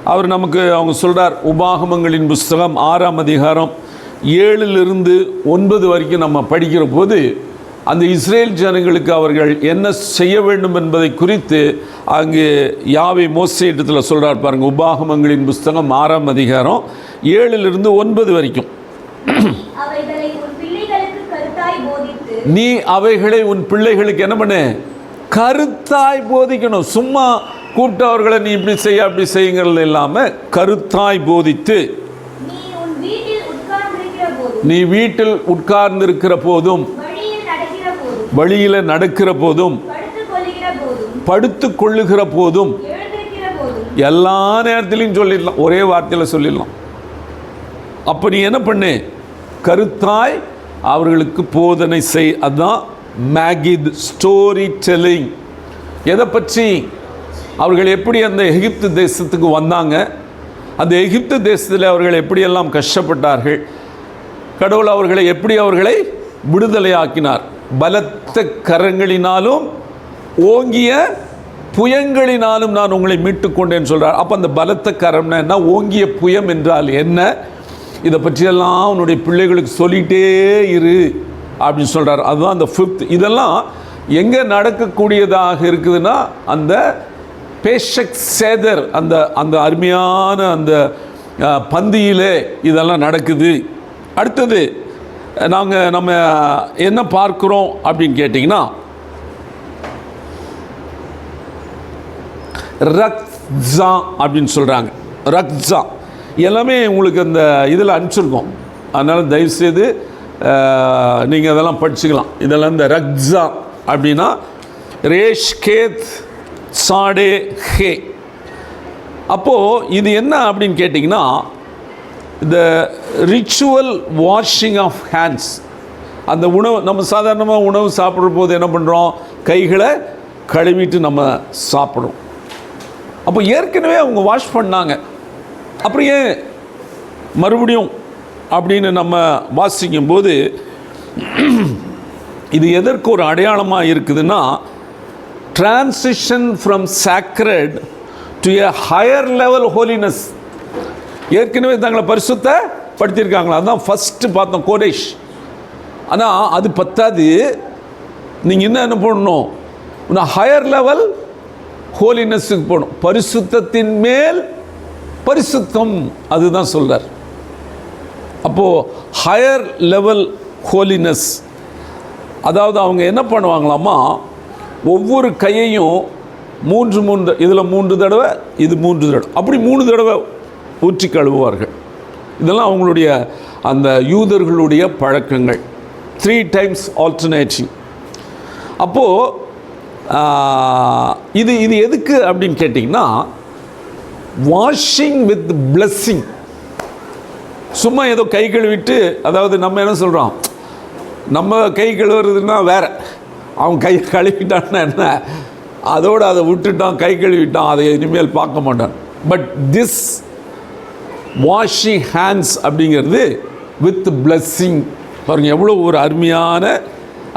அவங்க சொல்கிறார், உபாகமங்களின் புஸ்தகம் 6ஆம் அதிகாரம் 7லிருந்து 9 வரைக்கும் நம்ம படிக்கிற போது அந்த இஸ்ரேல் ஜனங்களுக்கு அவர்கள் என்ன செய்ய வேண்டும் என்பதை குறித்து அங்கு யாவே மோசே இடத்துல சொல்கிறார் பாருங்கள். உபாகமங்களின் புஸ்தகம் 6ஆம் அதிகாரம் 7லிருந்து 9 வரைக்கும். நீ அவைகளை உன் பிள்ளைகளுக்கு என்ன பண்ணு? கருத்தாய் போதிக்கணும். சும்மா கூப்பிட்டவர்களை நீ இப்படி செய்ய அப்படி செய்யுங்கிறது இல்லாமல் கருத்தாய் போதித்து, நீ வீட்டில் உட்கார்ந்திருக்கிற போதும், வழியில் நடக்கிற போதும், படுத்து கொள்ளுகிற போதும், எல்லா நேரத்திலையும் சொல்லிடலாம், ஒரே வார்த்தையில் சொல்லிடலாம். அப்போ நீ என்ன பண்ணு? கருத்தாய் அவர்களுக்கு போதனை செய். அதுதான் மேகித், ஸ்டோரி டெல்லிங். எதை பற்றி? அவர்கள் எப்படி அந்த எகிப்து தேசத்துக்கு வந்தாங்க, அந்த எகிப்து தேசத்தில் அவர்கள் எப்படியெல்லாம் கஷ்டப்பட்டார்கள், கடவுள் அவர்களை விடுதலையாக்கினார், பலத்த கரங்களினாலும் ஓங்கிய புயங்களினாலும் நான் உங்களை மீட்டு கொண்டேன்னு சொல்கிறார். அப்போ அந்த பலத்த கரம்னா என்ன, ஓங்கிய புயம் என்றால் என்ன, இதை பற்றியெல்லாம் உன்னுடைய பிள்ளைகளுக்கு சொல்லிகிட்டே இரு அப்படின்னு சொல்கிறார். அதுதான் அந்த 5th. இதெல்லாம் எங்கே நடக்கக்கூடியதாக இருக்குதுன்னா, அந்த பேஷக் சேதர், அந்த அருமையான அந்த பந்தியிலே இதெல்லாம் நடக்குது. அடுத்தது நம்ம என்ன பார்க்குறோம் அப்படின்னு கேட்டிங்கன்னா, ரக்ஸா அப்படின்னு சொல்கிறாங்க. ரக்ஸா எல்லாமே உங்களுக்கு அந்த இதில் அனுப்பிச்சிருக்கோம், அதனால் தயவுசெய்து நீங்கள் அதெல்லாம் படிச்சுக்கலாம். இதெல்லாம் இந்த ரக்ஸா அப்படின்னா ரேஷ் கேத் சாடே ஹே. அப்போது இது என்ன அப்படின்னு கேட்டிங்கன்னா, இந்த ரிச்சுவல் வாஷிங் ஆஃப் ஹேண்ட்ஸ். அந்த உணவு நம்ம சாதாரணமாக உணவு சாப்பிட்ற போது என்ன பண்ணுறோம்? கைகளை கழுவிட்டு நம்ம சாப்பிட்றோம். அப்போ ஏற்கனவே அவங்க வாஷ் பண்ணாங்க, அப்புறம் ஏன் மறுபடியும் அப்படின்னு நம்ம வாசிக்கும்போது இது எதற்கு ஒரு அடையாளமாக இருக்குதுன்னா, transition from sacred to a higher level holiness. ஏற்கனவே தங்களை பரிசுத்தப்படுத்தியிருக்காங்களா, அதுதான் ஃபஸ்ட்டு பார்த்தோம், கோடேஷ். ஆனால் அது பத்தாது, நீங்கள் என்ன பண்ணணும்? ஹையர் லெவல் ஹோலினஸுக்கு போகணும். பரிசுத்தத்தின் மேல் பரிசுத்தம், அதுதான் சொல்கிறார். அப்போது ஹையர் லெவல் ஹோலினஸ், அதாவது அவங்க என்ன பண்ணுவாங்களாமா, ஒவ்வொரு கையையும் 3 இதில் 3 தடவை, இது 3 தடவை, அப்படி 3 தடவை ஊற்றி கழுவுவார்கள். இதெல்லாம் அவங்களுடைய அந்த யூதர்களுடைய பழக்கங்கள். 3 times ஆல்டர்னேட்டிங். அப்போது இது எதுக்கு அப்படின்னு கேட்டிங்கன்னா, வாஷிங் வித் பிளஸ்ஸிங். சும்மா ஏதோ கை கழுவிட்டு, அதாவது நம்ம என்ன சொல்கிறோம், நம்ம கை கழுவுறதுன்னா வேறு, அவன் கை கழுவிட்டான்னா என்ன, அதோடு அதை விட்டுட்டான், கை கழுவிட்டான், அதை இனிமேல் பார்க்க மாட்டான். பட் திஸ் வாஷிங் ஹேண்ட்ஸ் அப்படிங்கிறது வித் பிளஸ்ஸிங் பாருங்கள், எவ்வளோ ஒரு அருமையான,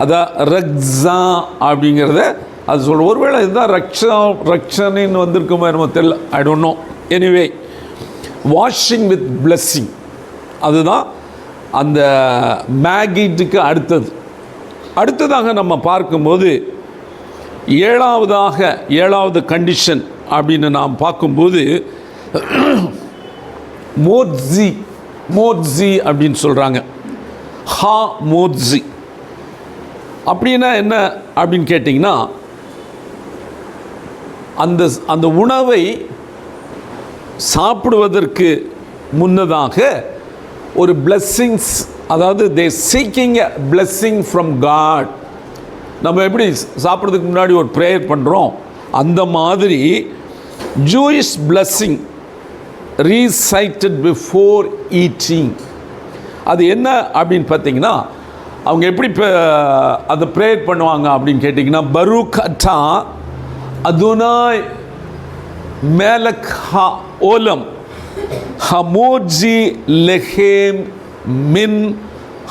அதான் ரக்ஸா அப்படிங்கிறத அது சொல்ல. ஒருவேளை இதுதான் ரக்ஷனின்னு வந்திருக்குமா நம்ம தெரியல, I don't know. Anyway, washing with blessing அதுதான் அந்த மேகிட்டுக்கு அடுத்ததாக நம்ம பார்க்கும்போது, ஏழாவது கண்டிஷன் அப்படின்னு நாம் பார்க்கும்போது மோட்ஸி, மோட்ஸி அப்படின்னு சொல்கிறாங்க. ஹா மோட்ஸி அப்படின்னா என்ன அப்படின்னு கேட்டிங்கன்னா, அந்த அந்த உணவை சாப்பிடுவதற்கு முன்னதாக ஒரு பிளெஸ்ஸிங்ஸ், அதாவது they seeking a blessing from God. நம்ம எப்படி சாப்பிட்றதுக்கு முன்னாடி ஒரு ப்ரேயர் பண்ணுறோம், அந்த மாதிரி Jewish blessing recited before eating. அது என்ன அப்படின்னு பார்த்தீங்கன்னா, அவங்க எப்படி அதை ப்ரேயர் பண்ணுவாங்க அப்படின்னு கேட்டிங்கன்னா, பரூக் அட்டா அதுனாய் மேலக் ஹா ஓலம் ஹமோஜி லெஹேம் மின்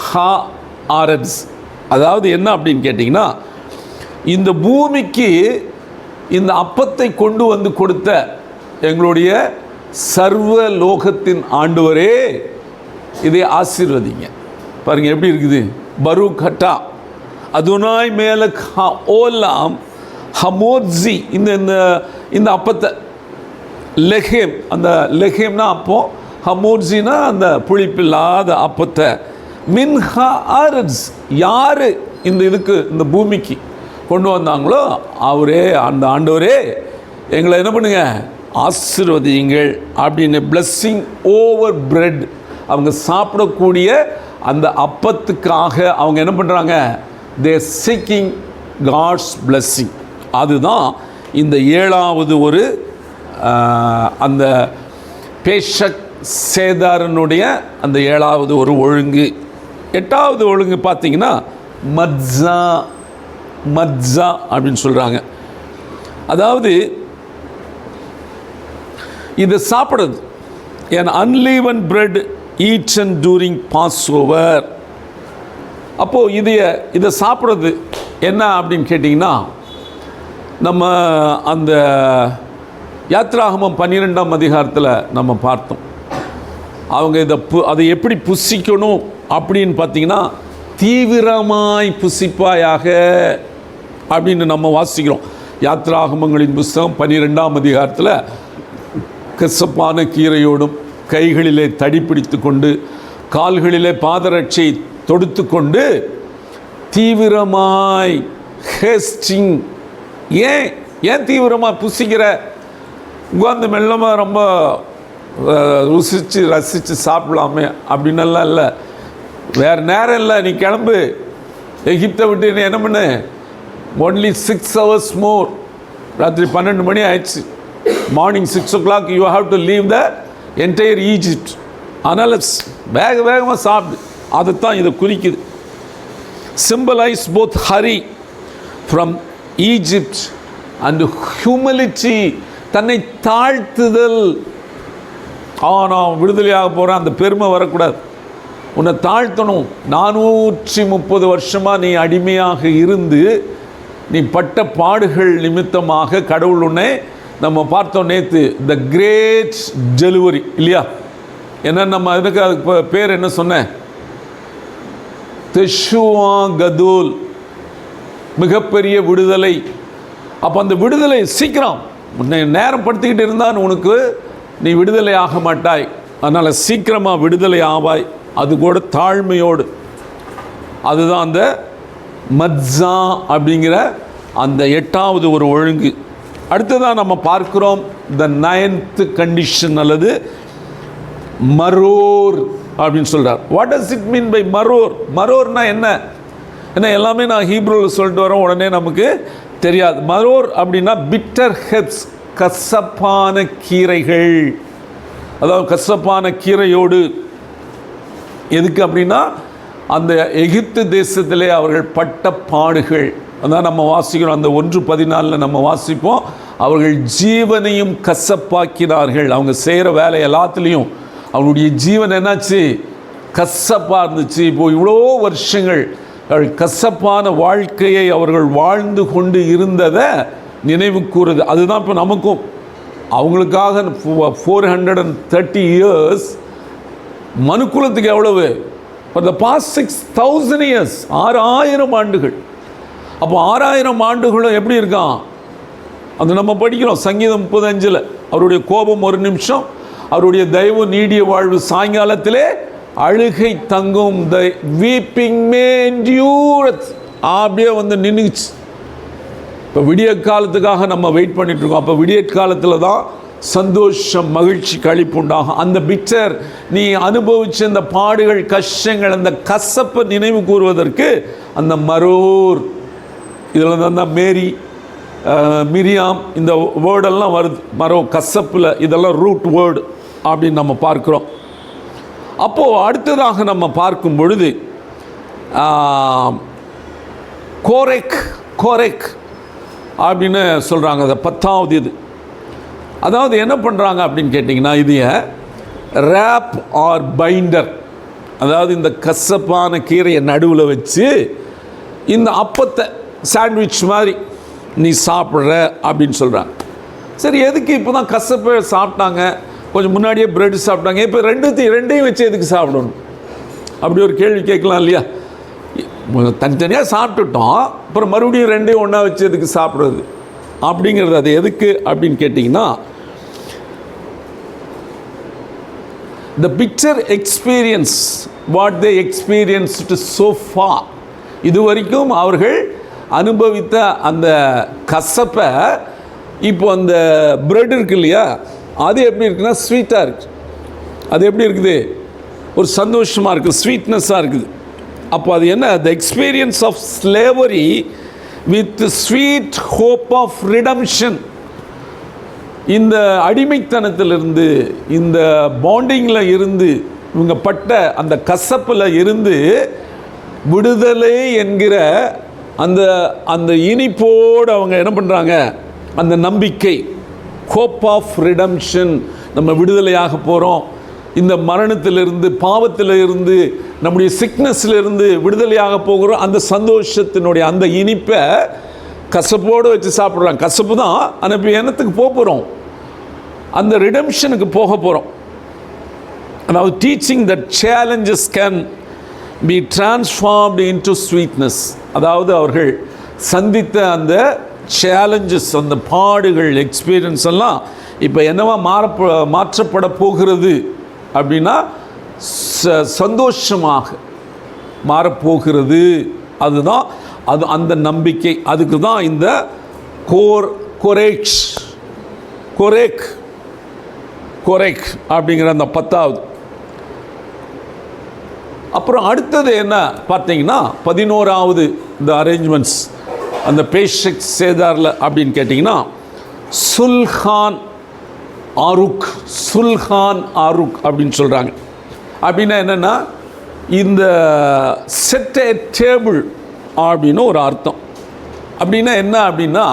ஹா ஆரட்ஸ். அதாவது என்ன அப்படின்னு கேட்டிங்கன்னா, இந்த பூமிக்கு இந்த அப்பத்தை கொண்டு வந்து கொடுத்த எங்களுடைய சர்வ லோகத்தின் ஆண்டவரே, இதை ஆசீர்வதிங்க. பாருங்கள் எப்படி இருக்குது. பரூக் ஹட்டா அதுனாய் மேலக் ஹா ஓலாம் ஹமோட்ஸி, இந்த அப்பத்தை, லெஹேம், அந்த லெஹேம்னா அப்போ, ஹமோட்ஸினா அந்த புளிப்பில்லாத அப்பத்தை, மின்ஹா ஆரட்ஸ், யார் இந்த பூமிக்கு கொண்டு வந்தாங்களோ அவரே, அந்த ஆண்டவரே எங்களை என்ன பண்ணுங்க, ஆசீர்வதியுங்கள் அப்படின்னு. பிளெஸ்ஸிங் ஓவர் பிரெட், அவங்க சாப்பிடக்கூடிய அந்த அப்பத்துக்காக அவங்க என்ன பண்ணுறாங்க, தே சீக்கிங் காட்ஸ் பிளெஸ்ஸிங். அதுதான் இந்த 7வது ஒரு அந்த பேஷக் சேதாரனுடைய அந்த 7வது ஒரு ஒழுங்கு. 8வது ஒழுங்கு பார்த்தீங்கன்னா மத்ஸா, மத்ஸா அப்படின்னு சொல்கிறாங்க. அதாவது இதை சாப்பிட்றது, an unleavened bread eaten during Passover. அப்போது இதை சாப்பிட்றது என்ன அப்படின்னு கேட்டிங்கன்னா, நம்ம அந்த யாத்ராகமம் 12ஆம் அதிகாரத்தில் நம்ம பார்த்தோம். அவங்க அதை எப்படி புசிக்கணும் அப்படின்னு பார்த்தீங்கன்னா, தீவிரமாய் புசிப்பாயாக அப்படின்னு நம்ம வாசிக்கிறோம். யாத்ராகமங்களின் புஸ்தகம் 12ஆம் அதிகாரத்தில் கசப்பான கீரையோடும் கைகளிலே தடி பிடித்து கொண்டு கால்களிலே பாதரட்சை தொடுத்து கொண்டு தீவிரமாய் ஹேஸ்டிங். ஏன் தீவிரமாக புசிக்கிற? உட்காந்து மெல்லமாக ரொம்ப ருசித்து ரசித்து சாப்பிடலாமே அப்படின்னெல்லாம் இல்லை. வேறு நேரம் இல்லை, நீ கிளம்பு, எகிப்தை விட்டு நீ என்ன பண்ணு, ஒன்லி 6 hours மோர். ராத்திரி 12 மணி ஆயிடுச்சு. Morning 6 o'clock you have to leave the entire Egypt. அதனால் வேகமாக சாப்பிடு. அதுதான் இதை குறிக்குது. Symbolise both Hari from Egypt and humility, தன்னை தாழ்த்துதல். நான் விடுதலையாக போகிறேன், அந்த பெருமை வரக்கூடாது. உன்னை தாழ்த்தணும். 430 வருஷமாக நீ அடிமையாக இருந்து நீ பட்ட பாடுகள் நிமித்தமாக கடவுள் உன்னை, நம்ம பார்த்தோம் நேற்று, த கிரேட் டெலிவரி இல்லையா? என்ன நம்ம அதுக்கு பேர் என்ன சொன்னேன்? தெஷுவா கதூல், மிகப்பெரிய விடுதலை. அப்போ அந்த விடுதலை சீக்கிரம், உன்னை நேரம் படுத்திக்கிட்டு இருந்தால் உனக்கு நீ விடுதலை ஆக மாட்டாய். அதனால் சீக்கிரமாக விடுதலை ஆவாய், அது கூட தாழ்மையோடு. அதுதான் அந்த மத்ஸா அப்படிங்கிற அந்த 8வது ஒரு ஒழுங்கு. அடுத்ததான் நம்ம பார்க்கிறோம் த 9th கண்டிஷன் அல்லது மரோர் அப்படின்னு சொல்கிறார். What does it mean by மரோர்? மரோர்னா என்ன? ஏன்னா எல்லாமே நான் ஹீப்ரூவில் சொல்லிட்டு வரோம், உடனே நமக்கு தெரியாது. மரோர் அப்படின்னா பிட்டர் ஹெர்ப்ஸ், கசப்பான கீரைகள். அதாவது கசப்பான கீரையோடு. எதுக்கு அப்படின்னா, அந்த எகிப்து தேசத்திலே அவர்கள் பட்ட பாடுகள். அதான் நம்ம வாசிக்கிறோம், அந்த 1:14 நம்ம வாசிப்போம், அவர்கள் ஜீவனையும் கசப்பாக்கினார்கள். அவங்க செய்கிற வேலை எல்லாத்துலேயும் அவங்களுடைய ஜீவன் என்னாச்சு? கசப்பாக இருந்துச்சு. இப்போது இவ்வளோ வருஷங்கள் கசப்பான வாழ்க்கையை அவர்கள் வாழ்ந்து கொண்டு இருந்ததை நினைவு கூறுது. அதுதான் இப்போ நமக்கும். அவங்களுக்காக 430 years, மனுக்குலத்துக்கு எவ்வளவு? ஃபார் த பாஸ்ட் 6000 years, 6000 ஆண்டுகள். அப்போ 6000 ஆண்டுகளும் எப்படி இருக்கான்? அது நம்ம படிக்கிறோம் சங்கீதம் 35. அவருடைய கோபம் ஒரு நிமிஷம், அவருடைய தயவு நீடிய வாழ்வு சாயங்காலத்திலே அழுகை தங்கும். த வீப்பிங் மே என்டியூர் அப்படியே வந்து நின்றுச்சு. இப்போ விடிய காலத்துக்காக நம்ம வெயிட் பண்ணிட்டுருக்கோம். அப்போ விடிய காலத்தில் தான் சந்தோஷம், மகிழ்ச்சி, களிப்பு உண்டாகும். அந்த பிக்சர் நீ அனுபவிச்ச அந்த பாடுகள், கஷ்டங்கள், அந்த கசப்பை நினைவு கூறுவதற்கு அந்த மரோர், இதில் தான் மேரி, மிரியாம், இந்த வேர்டெல்லாம் வருது. மரோ, கசப்பில், இதெல்லாம் ரூட் வேர்டு அப்படின்னு நம்ம பார்க்குறோம். அப்போது அடுத்ததாக நம்ம பார்க்கும் பொழுது கோரேக் அப்படின்னு சொல்கிறாங்க. அதை 10வது இது. அதாவது என்ன பண்ணுறாங்க அப்படின்னு கேட்டிங்கன்னா, இதைய ரேப் ஆர் பைண்டர், அதாவது இந்த கசப்பான கீரையை நடுவில் வச்சு இந்த அப்பத்தை சாண்ட்விச் மாதிரி நீ சாப்பிட்ற அப்படின்னு சொல்கிறாங்க. சரி, எதுக்கு இப்போ தான் கசப்பை சாப்பிட்டாங்க, கொஞ்சம் முன்னாடியே பிரெட் சாப்பிட்டாங்க, இப்போ ரெண்டையும் வச்சு எதுக்கு சாப்பிடணும்? அப்படி ஒரு கேள்வி கேட்கலாம் இல்லையா? தனித்தனியாக சாப்பிட்டுட்டோம், அப்புறம் மறுபடியும் ரெண்டையும் ஒன்றா வச்சு எதுக்கு சாப்பிட்றது அப்படிங்கிறது. அது எதுக்கு அப்படின்னு கேட்டிங்கன்னா, the picture experience what they experienced so far, இதுவரைக்கும் அவர்கள் அனுபவித்த அந்த கசப்பை இப்போ அந்த பிரெட் இருக்கு இல்லையா, அது எப்படி இருக்குன்னா ஸ்வீட்டாக இருக்குது. அது எப்படி இருக்குது? ஒரு சந்தோஷமாக இருக்குது, ஸ்வீட்னஸாக இருக்குது. அப்போ அது என்ன? the experience of slavery with sweet hope of redemption. இந்த அடிமைத்தனத்திலிருந்து, இந்த பாண்டிங்கில் இருந்து, இவங்க பட்ட அந்த கசப்பில் இருந்து விடுதலை என்கிற அந்த அந்த இனிப்போடு அவங்க என்ன பண்ணுறாங்க? அந்த நம்பிக்கை, ஹோப் ஆஃப் ரிடம்ஷன், நம்ம விடுதலையாக போகிறோம், இந்த மரணத்திலிருந்து, பாவத்திலிருந்து, நம்முடைய சிக்னஸ்லேருந்து விடுதலையாக போகிறோம். அந்த சந்தோஷத்தினுடைய அந்த இனிப்பை கசப்போடு வச்சு சாப்பிட்றாங்க. கசப்பு தான், ஆனால் இப்போ என்னத்துக்கு போகிறோம்? அந்த ரிடம்ஷனுக்கு போக போகிறோம். அதாவது teaching that challenges can be transformed into sweetness. அதாவது அவர்கள் சந்தித்த அந்த சேலஞ்சஸ், அந்த பாடுகள், எக்ஸ்பீரியன்ஸ் எல்லாம் இப்போ என்னவா மாற்றப்பட போகிறது அப்படின்னா சந்தோஷமாக மாறப்போகிறது. அதுதான் அது, அந்த நம்பிக்கை. அதுக்கு தான் இந்த கோரேக் அப்படிங்கிற அந்த 10வது. அப்புறம் அடுத்தது என்ன பார்த்தீங்கன்னா 11வது இந்த அரேஞ்ச்மெண்ட்ஸ் அந்த பேஷக் சேதாரில் அப்படின்னு கேட்டிங்கன்னா சுல்ஹான் ஆருக் அப்படின்னு சொல்கிறாங்க. அப்படின்னா என்னென்னா, இந்த செட் ஏ டேபிள் அப்படின்னு ஒரு அர்த்தம். அப்படின்னா என்ன அப்படின்னா,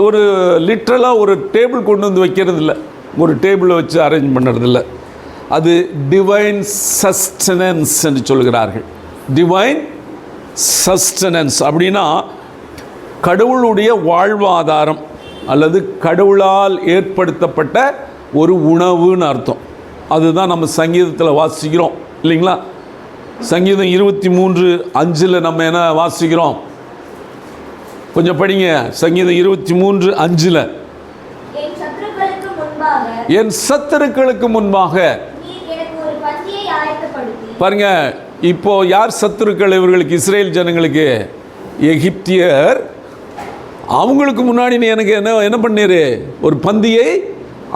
ஒரு லிட்ரலாக ஒரு டேபிள் கொண்டு வந்து வைக்கிறது இல்லை, ஒரு டேபிளை வச்சு அரேஞ்ச் பண்ணுறதில்ல. அது டிவைன் சஸ்டனன்ஸ் என்று சொல்கிறார்கள். டிவைன் சஸ்டனன்ஸ் அப்படின்னா கடவுளுடைய வாழ்வாதாரம் அல்லது கடவுளால் ஏற்படுத்தப்பட்ட ஒரு உணவுன்னு அர்த்தம். அதுதான் நம்ம சங்கீதத்தில் வாசிக்கிறோம் இல்லைங்களா? சங்கீதம் 23:5 நம்ம என்ன வாசிக்கிறோம்? கொஞ்சம் படிங்க. சங்கீதம் 23:5 என் சத்துருக்களுக்கு முன்பாக பாருங்க. இப்போ யார் சத்துருக்கள் இவர்களுக்கு? இஸ்ரேல் ஜனங்களுக்கு எகிப்தியர். அவங்களுக்கு முன்னாடி நீ எனக்கு என்ன பண்ணீர்? ஒரு பந்தியை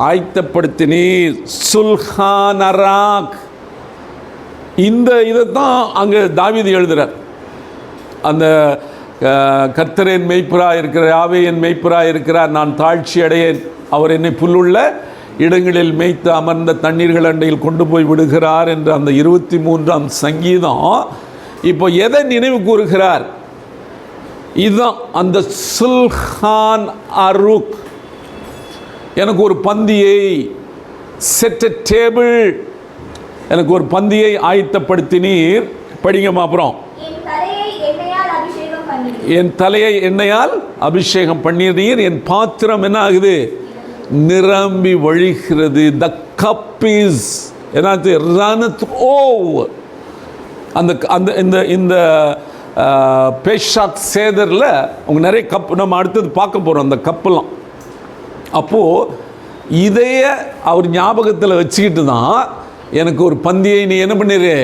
ஆயத்தப்படுத்தினீர். சுல்ஹான் அராக். இந்த இதைத்தான் அங்கே தாவீது எழுதுகிறார். அந்த கர்த்தர் என் மெய்ப்பராக இருக்கிறார், யாவே என் மெய்ப்பராக இருக்கிறார், நான் தாழ்ச்சி அடையேன், அவர் என்னை புல்லுள்ள இடங்களில் மேய்த்து அமர்ந்த தண்ணீர்கள் அண்டையில் கொண்டு போய் விடுகிறார் என்ற அந்த 23ஆம் சங்கீதம் இப்போ எதை நினைவு கூறுகிறார்? இதுதான் அந்த சுல்ஹான் அருக். எனக்கு ஒரு பந்தியை, செட் எ டேபிள், எனக்கு ஒரு பந்தியை ஆயத்தப்படுத்தினீர். படிங்கம்மா. அப்புறம் என் தலையை எண்ணெயால் அபிஷேகம் பண்ணினீர், என் பாத்திரம் என்ன ஆகுது? நிரம்பி வழிகிறது. த கப் இஸ் என்னது? ரனத் ஓவர். அந்த அந்த இந்த இந்த பேஷாக் சேதரில் அவங்க நிறைய கப் நம்ம அடுத்தது பார்க்க போகிறோம், அந்த கப்பெல்லாம். அப்போது இதைய அவர் ஞாபகத்தில் வச்சுக்கிட்டு தான் எனக்கு ஒரு பந்தியை நீ என்ன பண்ணிரு,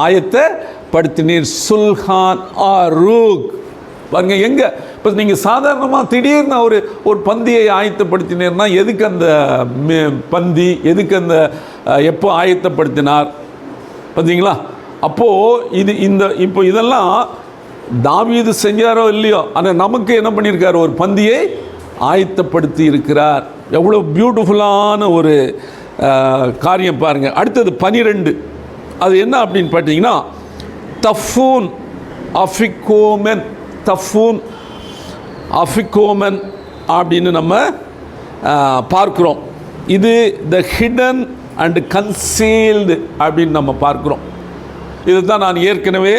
ஆயத்தப்படுத்தினீர். சுல்ஹான் ஆரூக் பாருங்க, எங்கே இப்போ நீங்கள் சாதாரணமாக திடீர்னு ஒரு பந்தியை ஆயத்தப்படுத்தினீர்னா எதுக்கு அந்த பந்தி, எதுக்கு அந்த எப்போ ஆயத்தப்படுத்தினார் பார்த்தீங்களா? அப்போது இப்போ இதெல்லாம் தாவீது செஞ்சாரோ இல்லையோ, ஆனால் நமக்கு என்ன பண்ணியிருக்கார், ஒரு பந்தியை ஆயத்தப்படுத்தி இருக்கிறார். எவ்வளோ பியூட்டிஃபுல்லான ஒரு காரியம் பாருங்கள். அடுத்தது 12, அது என்ன அப்படின்னு பார்த்தீங்கன்னா தஃபூன் அஃபிகோமென். தஃபூன் அஃபிகோமென் அப்படின்னு நம்ம பார்க்குறோம். இது த ஹிடன் அண்ட் கன்சீல்டு அப்படின்னு நம்ம பார்க்குறோம். இதுதான் நான் ஏற்கனவே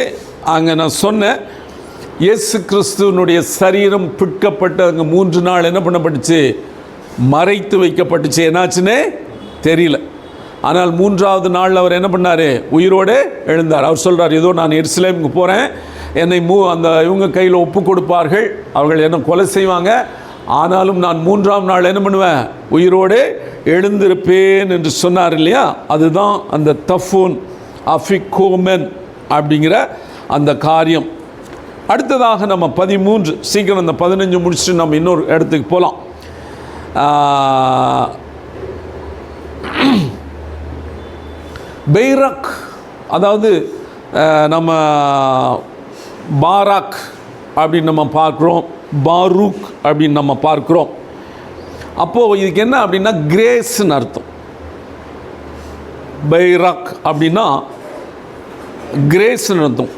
அங்கே நான் சொன்னேன். இயேசு கிறிஸ்துவனுடைய சரீரம் பிற்கப்பட்டு அங்கே 3 நாள் என்ன பண்ணப்பட்டுச்சு, மறைத்து வைக்கப்பட்டுச்சு. என்னாச்சுன்னே தெரியல. ஆனால் 3ஆவது நாள் அவர் என்ன பண்ணார், உயிரோடு எழுந்தார். அவர் சொல்கிறார், ஏதோ நான் எருசலேமுக்கு போகிறேன், என்னை இவங்க கையில் ஒப்பு கொடுப்பார்கள், அவர்கள் என்ன கொலை செய்வாங்க, ஆனாலும் நான் 3ஆம் நாள் என்ன பண்ணுவேன், உயிரோடு எழுந்திருப்பேன் என்று சொன்னார் இல்லையா? அதுதான் அந்த தஃபூன் அஃபிகோமென் அப்படிங்கிற அந்த காரியம். அடுத்ததாக நம்ம 13, சீக்கிரம் அந்த 15 முடிச்சுட்டு நம்ம இன்னொரு இடத்துக்கு போகலாம். பெய்ரக், அதாவது நம்ம பாராக் அப்படின்னு நம்ம பார்க்குறோம், பாரூக் அப்படின்னு நம்ம பார்க்குறோம். அப்போது இதுக்கு என்ன அப்படின்னா கிரேஸ்ன்னு அர்த்தம். பைராக் அப்படின்னா கிரேஸ்ன்னு அர்த்தம்.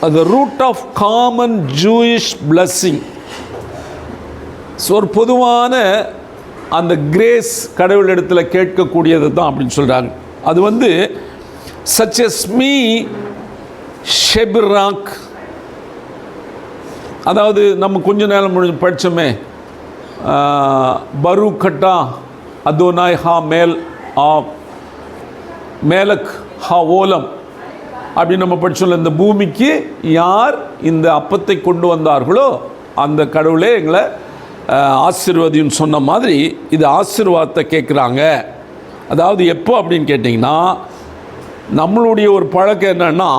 அது root of common Jewish blessing. So ஒரு பொதுவான அந்த கிரேஸ் கடவுள் இடத்துல கேட்கக்கூடியது தான் அப்படின்னு சொல்கிறாங்க. அது வந்து சச் எஸ் மீ ஷெபிராக், அதாவது நம்ம கொஞ்ச நேரம் படித்தோமே, பருக்கட்டா அதோனாய் ஹா மேல் ஆ மேலக் ஹா ஓலம் அப்படின்னு நம்ம படிச்சோம்ல. இந்த பூமிக்கு யார் இந்த அப்பத்தை கொண்டு வந்தார்களோ அந்த கடவுளே எங்களை ஆசீர்வதின்னு சொன்ன மாதிரி இது ஆசீர்வாதத்தை கேட்குறாங்க. அதாவது எப்போ அப்படின்னு கேட்டிங்கன்னா, நம்மளுடைய ஒரு பழக்கம் என்னென்னா,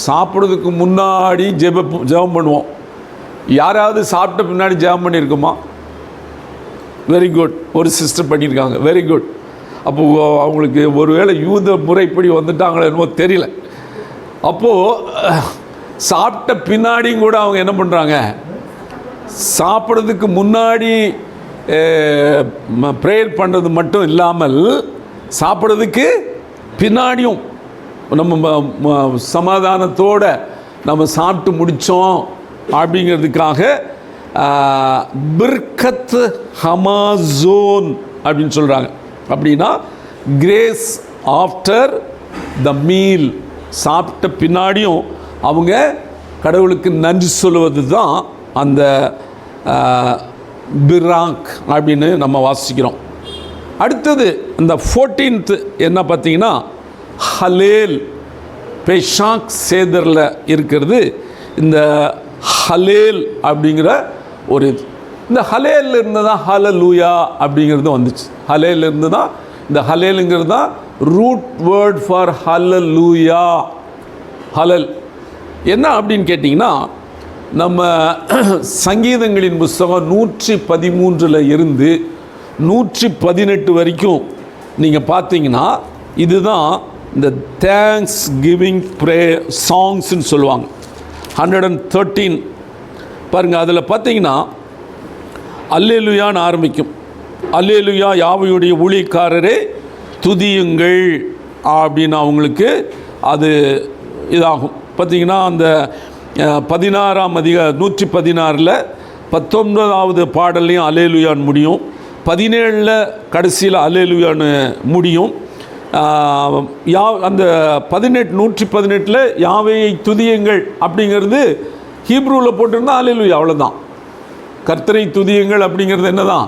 சாப்பிட்றதுக்கு முன்னாடி ஜெபம் பண்ணுவோம். யாராவது சாப்பிட்ட பின்னாடி ஜெபம் பண்ணியிருக்குமா? வெரி குட், ஒரு சிஸ்டர் பண்ணியிருக்காங்க, வெரி குட். அப்போது அவங்களுக்கு ஒருவேளை யூத முறைப்படி வந்துட்டாங்களோ என்னமோ தெரியல. அப்போது சாப்பிட்ட பின்னாடியும் கூட அவங்க என்ன பண்ணுறாங்க, சாப்பிட்றதுக்கு முன்னாடி ப்ரேயர் பண்ணுறது மட்டும் இல்லாமல் சாப்பிட்றதுக்கு பின்னாடியும் நம்ம சமாதானத்தோடு நம்ம சாப்பிட்டு முடித்தோம் அப்படிங்கிறதுக்காக பிர்கத் ஹமாசோன் அப்படின்னு சொல்கிறாங்க. அப்படின்னா கிரேஸ் ஆஃப்டர் த மீல், சாப்பிட்ட பின்னாடியும் அவங்க கடவுளுக்கு நன்றி சொல்லுவது தான் அந்த பிராக் அப்படின்னு நம்ம வாசிக்கிறோம். அடுத்தது இந்த 14th என்ன பார்த்தீங்கன்னா ஹலேல். பெஷாக் சேதரில் இருக்கிறது இந்த ஹலேல் அப்படிங்கிற ஒரு இந்த ஹலேல் இருந்து தான் ஹலலூயா அப்படிங்கிறது வந்துச்சு. ஹலேல் இருந்து தான் இந்த ஹலேலுங்கிறது தான் ரூட் வேர்ட் ஃபார் ஹலலூயா. ஹலல் என்ன அப்படின்னு கேட்டிங்கன்னா, நம்ம சங்கீதங்களின் புஸ்தகம் 113 இருந்து 118 வரைக்கும் நீங்கள் பார்த்தீங்கன்னா இதுதான் இந்த தேங்க்ஸ் கிவிங் ப்ரே சாங்ஸ்ன்னு சொல்லுவாங்க. 113 பாருங்கள். அதில் பார்த்தீங்கன்னா அல்லேலுயான்னு ஆரம்பிக்கும். அல்லேலுயா யாவையுடைய ஊழியக்காரரே துதியுங்கள் அப்படின்னு அவங்களுக்கு அது இதாகும். பார்த்திங்கன்னா அந்த 16ஆம் 116 19வது பாடல்லையும் அல்லேலுயான்னு முடியும், 17 கடைசியில் அல்லேலுயான்னு முடியும். அந்த 118 யாவையை துதியுங்கள் அப்படிங்கிறது ஹீப்ரூவில் போட்டிருந்தால் அல்லேலுயா, அவ்வளோதான். கர்த்தரை துதியுங்கள் அப்படிங்கிறது என்ன தான்,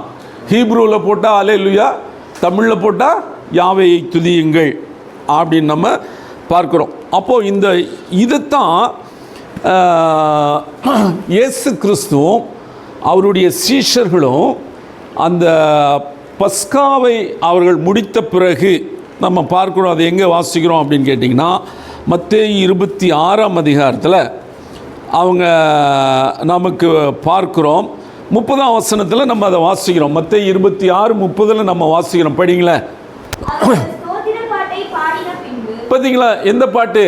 ஹீப்ரூவில் போட்டால் அல்லேலுயா, தமிழில் போட்டால் யாவையை துதியுங்கள் அப்படின்னு நம்ம பார்க்குறோம். அப்போது இதைத்தான் இயேசு கிறிஸ்துவும் அவருடைய சீஷர்களும் அந்த பஸ்காவை அவர்கள் முடித்த பிறகு நம்ம பார்க்குறோம். அதை எங்கே வாசிக்கிறோம் அப்படின்னு கேட்டிங்கன்னா, மத்தேயு 26ஆம் அதிகாரத்தில் அவங்க நமக்கு பார்க்குறோம். 30ஆம் வசனத்தில் நம்ம அதை வாசிக்கிறோம். மத்தேயு 26:30 நம்ம வாசிக்கிறோம். படிங்களேன். பார்த்தீங்களா? எந்த பாட்டு?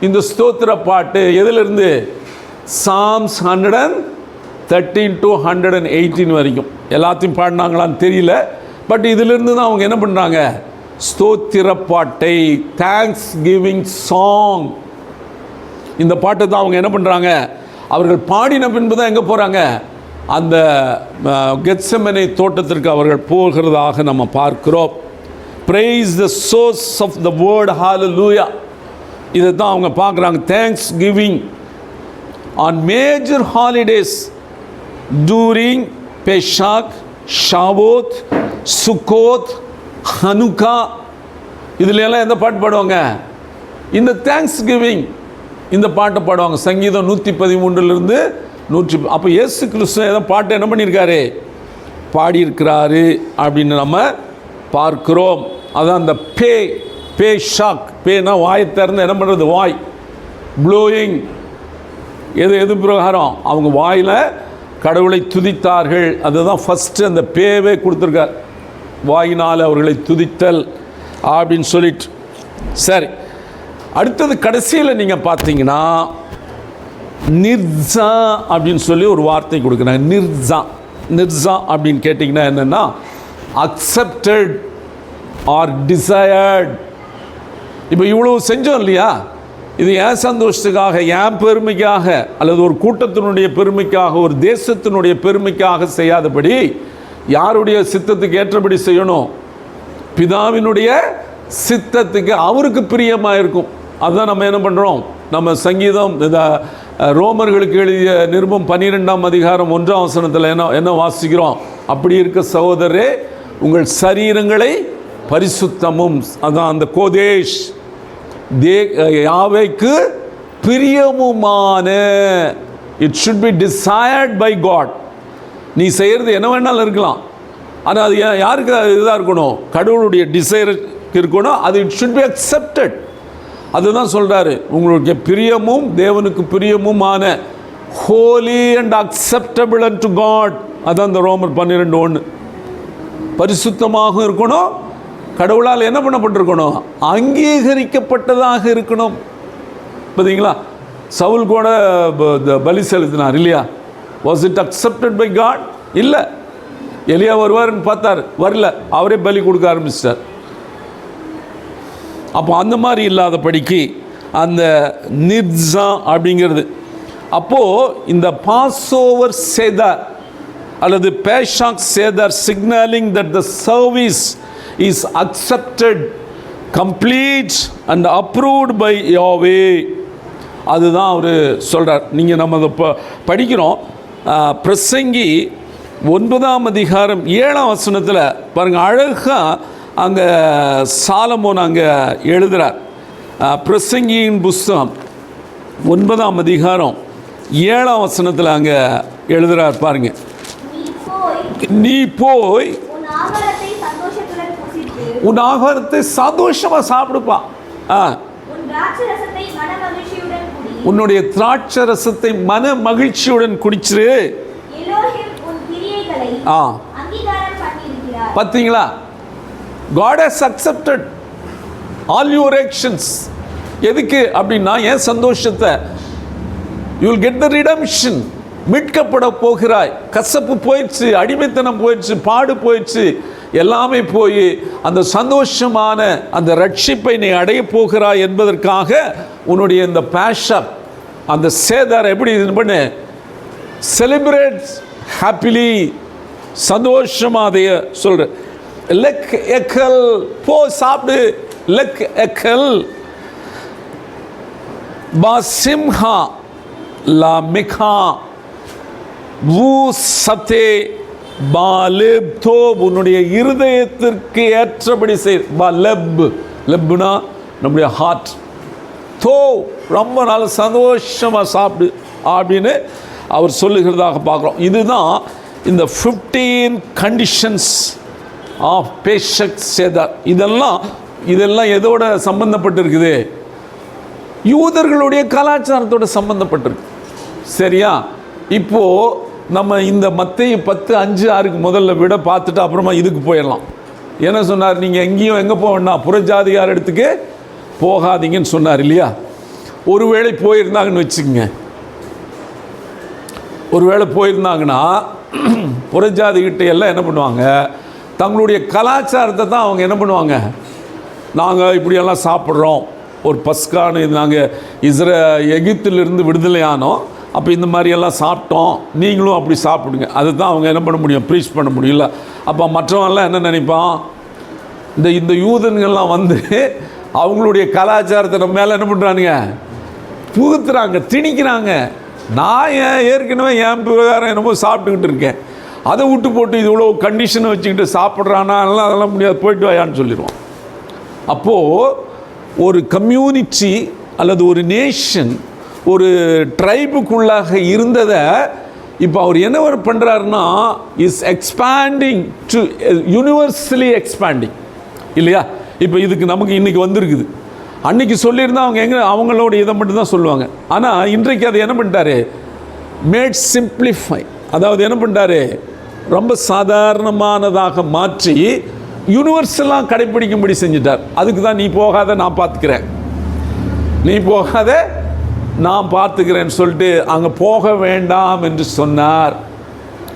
இந்த ஸ்தோத்திர பாட்டு. எதிலிருந்து? சாம்ஸ் 113 to 118 வரைக்கும். எல்லாத்தையும் பாடினாங்களான்னு தெரியல. பட் இதிலிருந்து தான் அவங்க என்ன பண்ணுறாங்க? ஸ்தோத்திர பாட்டை, தேங்க்ஸ் கிவிங் சாங், இந்த பாட்டை தான் அவங்க என்ன பண்ணுறாங்க? அவர்கள் பாடின பின்பு தான் எங்கே போகிறாங்க? அந்த கெத்செமனே தோட்டத்திற்கு அவர்கள் போகிறதாக நம்ம பார்க்கிறோம். praise the source of the word, hallelujah. இதை தான் அவங்க பார்க்குறாங்க. Thanks giving on major holidays during Pesach, Shavuot, Sukkot, Hanukkah, இதில் எல்லாம் எந்த பாட்டு பாடுவாங்க? இந்த தேங்க்ஸ் கிவிங் இந்த பாட்டை பாடுவாங்க. சங்கீதம் 113 அப்போ இயேசு கிறிஸ்து ஏதோ பாட்டு என்ன பண்ணியிருக்காரு? பாடியிருக்கிறாரு அப்படின்னு நம்ம பார்க்கிறோம். அதான் அந்த பேஷாக், பேனா வாயை திறந்து என்ன பண்ணுறது? வாய் ப்ளோயிங். எது பிரகாரம்? அவங்க வாயில் கடவுளை துதித்தார்கள். அதுதான் ஃபஸ்ட்டு அந்த பேவே கொடுத்துருக்கார். வாயினால் அவர்களை துதித்தல் அப்படின்னு சொல்லிட்டு. சரி, அடுத்தது கடைசியில் நீங்கள் பார்த்தீங்கன்னா நிர்ஜா அப்படின்னு சொல்லி ஒரு வார்த்தை கொடுக்குறாங்க. நிர்ஜா அப்படின்னு கேட்டிங்கன்னா என்னென்னா, அக்செப்டட் ஆர் டிசையர்ட். இப்போ இவ்வளோ செஞ்சோம் இல்லையா? இது என் சந்தோஷத்துக்காக, என் பெருமைக்காக, அல்லது ஒரு கூட்டத்தினுடைய பெருமைக்காக, ஒரு தேசத்தினுடைய பெருமைக்காக செய்யாதபடி யாருடைய சித்தத்துக்கு ஏற்றபடி செய்யணும்? பிதாவினுடைய சித்தத்துக்கு, அவருக்கு பிரியமாக இருக்கும். அதுதான் நம்ம என்ன பண்ணுறோம்? நம்ம சங்கீதம் ரோமர்களுக்கு எழுதிய நிருபம் 12ஆம் அதிகாரம் 1ஆம் வசனத்தில் என்ன வாசிக்கிறோம்? அப்படி இருக்க சகோதரரே, உங்கள் சரீரங்களை பரிசுத்தமும், அதான் அந்த கோதேஷ், யாவைக்கு பிரியமுமான, it should be desired by God. நீ செய்கிறது என்ன வேணாலும் இருக்கலாம், ஆனால் அது யாருக்கு இதாக இருக்கணும்? கடவுளுடைய டிசைருக்கு இருக்கணும். அது இட் ஷுட் பி அக்செப்டட். அதுதான் சொல்கிறாரு, உங்களுடைய பிரியமும் தேவனுக்கு பிரியமுமான, holy and acceptable to God. அதான் இந்த ரோமர் 12:1. பரிசுத்தமாக இருக்கணும், கடவுளால் என்ன பண்ணப்பட்டிருக்கணும்? அங்கீகரிக்கப்பட்டதாக இருக்கணும். பார்த்தீங்களா? சவுல் கூட பலி செலுத்தினார் இல்லையா? Was it accepted by God? இல்லை. எலியா வருவார்னு பார்த்தார், வரல, அவரே பலி கொடுக்க ஆரம்பிச்சிட்டார். அப்போ அந்த மாதிரி இல்லாதபடிக்கு அந்த நிர்ஜா அப்படிங்கிறது. அப்போது இந்த பாஸ்ஓவர் சேதார் அல்லது பேஷாக் சேதார் signalling that the service is accepted, complete and approved by யாவே. அதுதான் அவர் சொல்கிறார். நீங்கள் நம்ம அதை படிக்கிறோம். பிரசங்கி 9ஆம் அதிகாரம் 7ஆம் வசனத்தில் பாருங்கள், அழகாக அங்கே சாலமோன் அங்கே எழுதுகிறார். பிரசங்கியின் புஸ்தகம் 9ஆம் அதிகாரம் 7ஆம் வசனத்தில் அங்கே எழுதுகிறார். பாருங்க, நீ போய் உன் ஆகாரத்தை சந்தோஷமாக சாப்பிடுப்பா, உன்னுடைய திராட்சை ரசத்தை மன மகிழ்ச்சியுடன் குடிச்சிரு. பார்த்தீங்களா? God has accepted all your actions. எதுக்கு அப்படின்னா, என் சந்தோஷத்தை, you will get the redemption. மீட்கப்பட போகிறாய். கசப்பு போயிடுச்சு, அடிமைத்தனம் போயிடுச்சு, பாடு போயிடுச்சு, எல்லாமே போய் அந்த சந்தோஷமான அந்த ரட்சிப்பை நீ அடைய போகிறாய் என்பதற்காக உன்னுடைய இந்த பேஷன், அந்த சேதார் எப்படி இது பண்ணு, செலிப்ரேட் ஹாப்பிலி, சந்தோஷமாக அதைய சொல்கிற. லெக் எக்கல், போ சாப்பிடு, லெக் எக்கல் பாசிம்ஹா லா மிகா வூ சத்தே பாலிப் தோ, உன்னுடைய இருதயத்திற்கு ஏற்றபடி செய். லெப், லெப்னா நம்முடைய ஹார்ட். தோ, ரொம்ப நாள் சந்தோஷமாக சாப்பிடு அப்படின்னு அவர் சொல்லுகிறதாக பார்க்குறோம். இதுதான் இந்த 15 கண்டிஷன்ஸ் ஆஃப் பேஷக் சேதார். இதெல்லாம் எதோட சம்பந்தப்பட்டிருக்குது? யூதர்களுடைய கலாச்சாரத்தோட சம்பந்தப்பட்டிருக்கு. சரியா? இப்போது நம்ம இந்த மத்தேயு 10:5-6 முதல்ல விட பார்த்துட்டு அப்புறமா இதுக்கு போயிடலாம். என்ன சொன்னார்? நீங்கள் எங்கேயும் எங்கே போவேன்னா புறஜாதிகார இடத்துக்கு போகாதீங்கன்னு சொன்னார் இல்லையா? ஒருவேளை போயிருந்தாங்கன்னு வச்சுக்கோங்க, ஒருவேளை போயிருந்தாங்கன்னா புறஜாதிகிட்ட எல்லாம் என்ன பண்ணுவாங்க, தங்களுடைய கலாச்சாரத்தை தான் அவங்க என்ன பண்ணுவாங்க, நாங்கள் இப்படியெல்லாம் சாப்பிட்றோம், ஒரு பஸ்கான்னு இது நாங்கள் எகிப்திலிருந்து விடுதலையானோம், அப்போ இந்த மாதிரியெல்லாம் சாப்பிட்டோம், நீங்களும் அப்படி சாப்பிடுங்க. அதுதான் அவங்க என்ன பண்ண முடியும், ப்ரீச் பண்ண முடியல. அப்போ மற்றவங்கெல்லாம் என்ன நினைப்பான், இந்த யூதன்கள்லாம் வந்து அவங்களுடைய கலாச்சாரத்தை நம்ம மேலே என்ன பண்ணுறானுங்க, புகுத்துறாங்க, திணிக்கிறாங்க. நான் ஏற்கனவே என் பிரகாரம் என்னமோ சாப்பிட்டுக்கிட்டு இருக்கேன், அதை விட்டு போட்டு இது இவ்வளோ கண்டிஷனை வச்சுக்கிட்டு சாப்பிட்றானா, அதெல்லாம் முடியாது, போயிட்டு வாயான்னு சொல்லிடுவோம். அப்போது ஒரு கம்யூனிட்டி அல்லது ஒரு நேஷன், ஒரு ட்ரைபுக்குள்ளாக இருந்ததை இப்போ அவர் என்ன பண்ணுறாருன்னா, is expanding to universally expanding இல்லையா? இப்போ இதுக்கு நமக்கு இன்றைக்கி வந்திருக்குது. அன்றைக்கி சொல்லியிருந்தால் அவங்க அவங்களோட இதை மட்டும்தான் சொல்லுவாங்க. ஆனால் இன்றைக்கு அதை என்ன பண்ணிட்டாரு, மேட் சிம்பிளிஃபை, அதாவது என்ன பண்ணிட்டாரு, ரொம்ப சாதாரணமானதாக மாற்றி யூனிவர்சலாக கடைப்பிடிக்கும்படி செஞ்சிட்டார். அதுக்கு தான் நீ போகாத நான் பார்த்துக்கிறேன், நீ போகாத நான் பார்த்துக்கிறேன்னு சொல்லிட்டு அங்கே போக வேண்டாம் என்று சொன்னார்.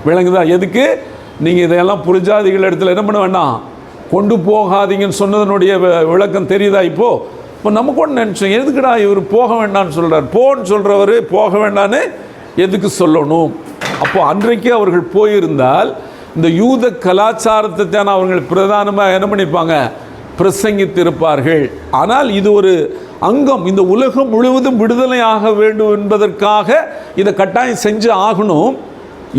விளங்குதா? எதுக்கு? நீங்கள் இதையெல்லாம் புறஜாதிகள் இடத்துல என்ன பண்ண வேண்டாம், கொண்டு போகாதீங்கன்னு சொன்னதனுடைய விளக்கம் தெரியுதா? இப்போ நம்ம கூட நினச்சோம், எதுக்குடா இவர் போக வேண்டாம்னு சொல்கிறார், போன்னு சொல்கிறவர் போக வேண்டான்னு எதுக்கு சொல்லணும்? அப்போது அன்றைக்கு அவர்கள் போயிருந்தால் இந்த யூத கலாச்சாரத்தை தான் அவர்கள் பிரதானமாக என்ன பண்ணியிருப்பாங்க, பிரசங்கித்திருப்பார்கள். ஆனால் இது ஒரு அங்கம், இந்த உலகம் முழுவதும் விடுதலையாக வேண்டும் என்பதற்காக இதை கட்டாயம் செஞ்சு ஆகணும்.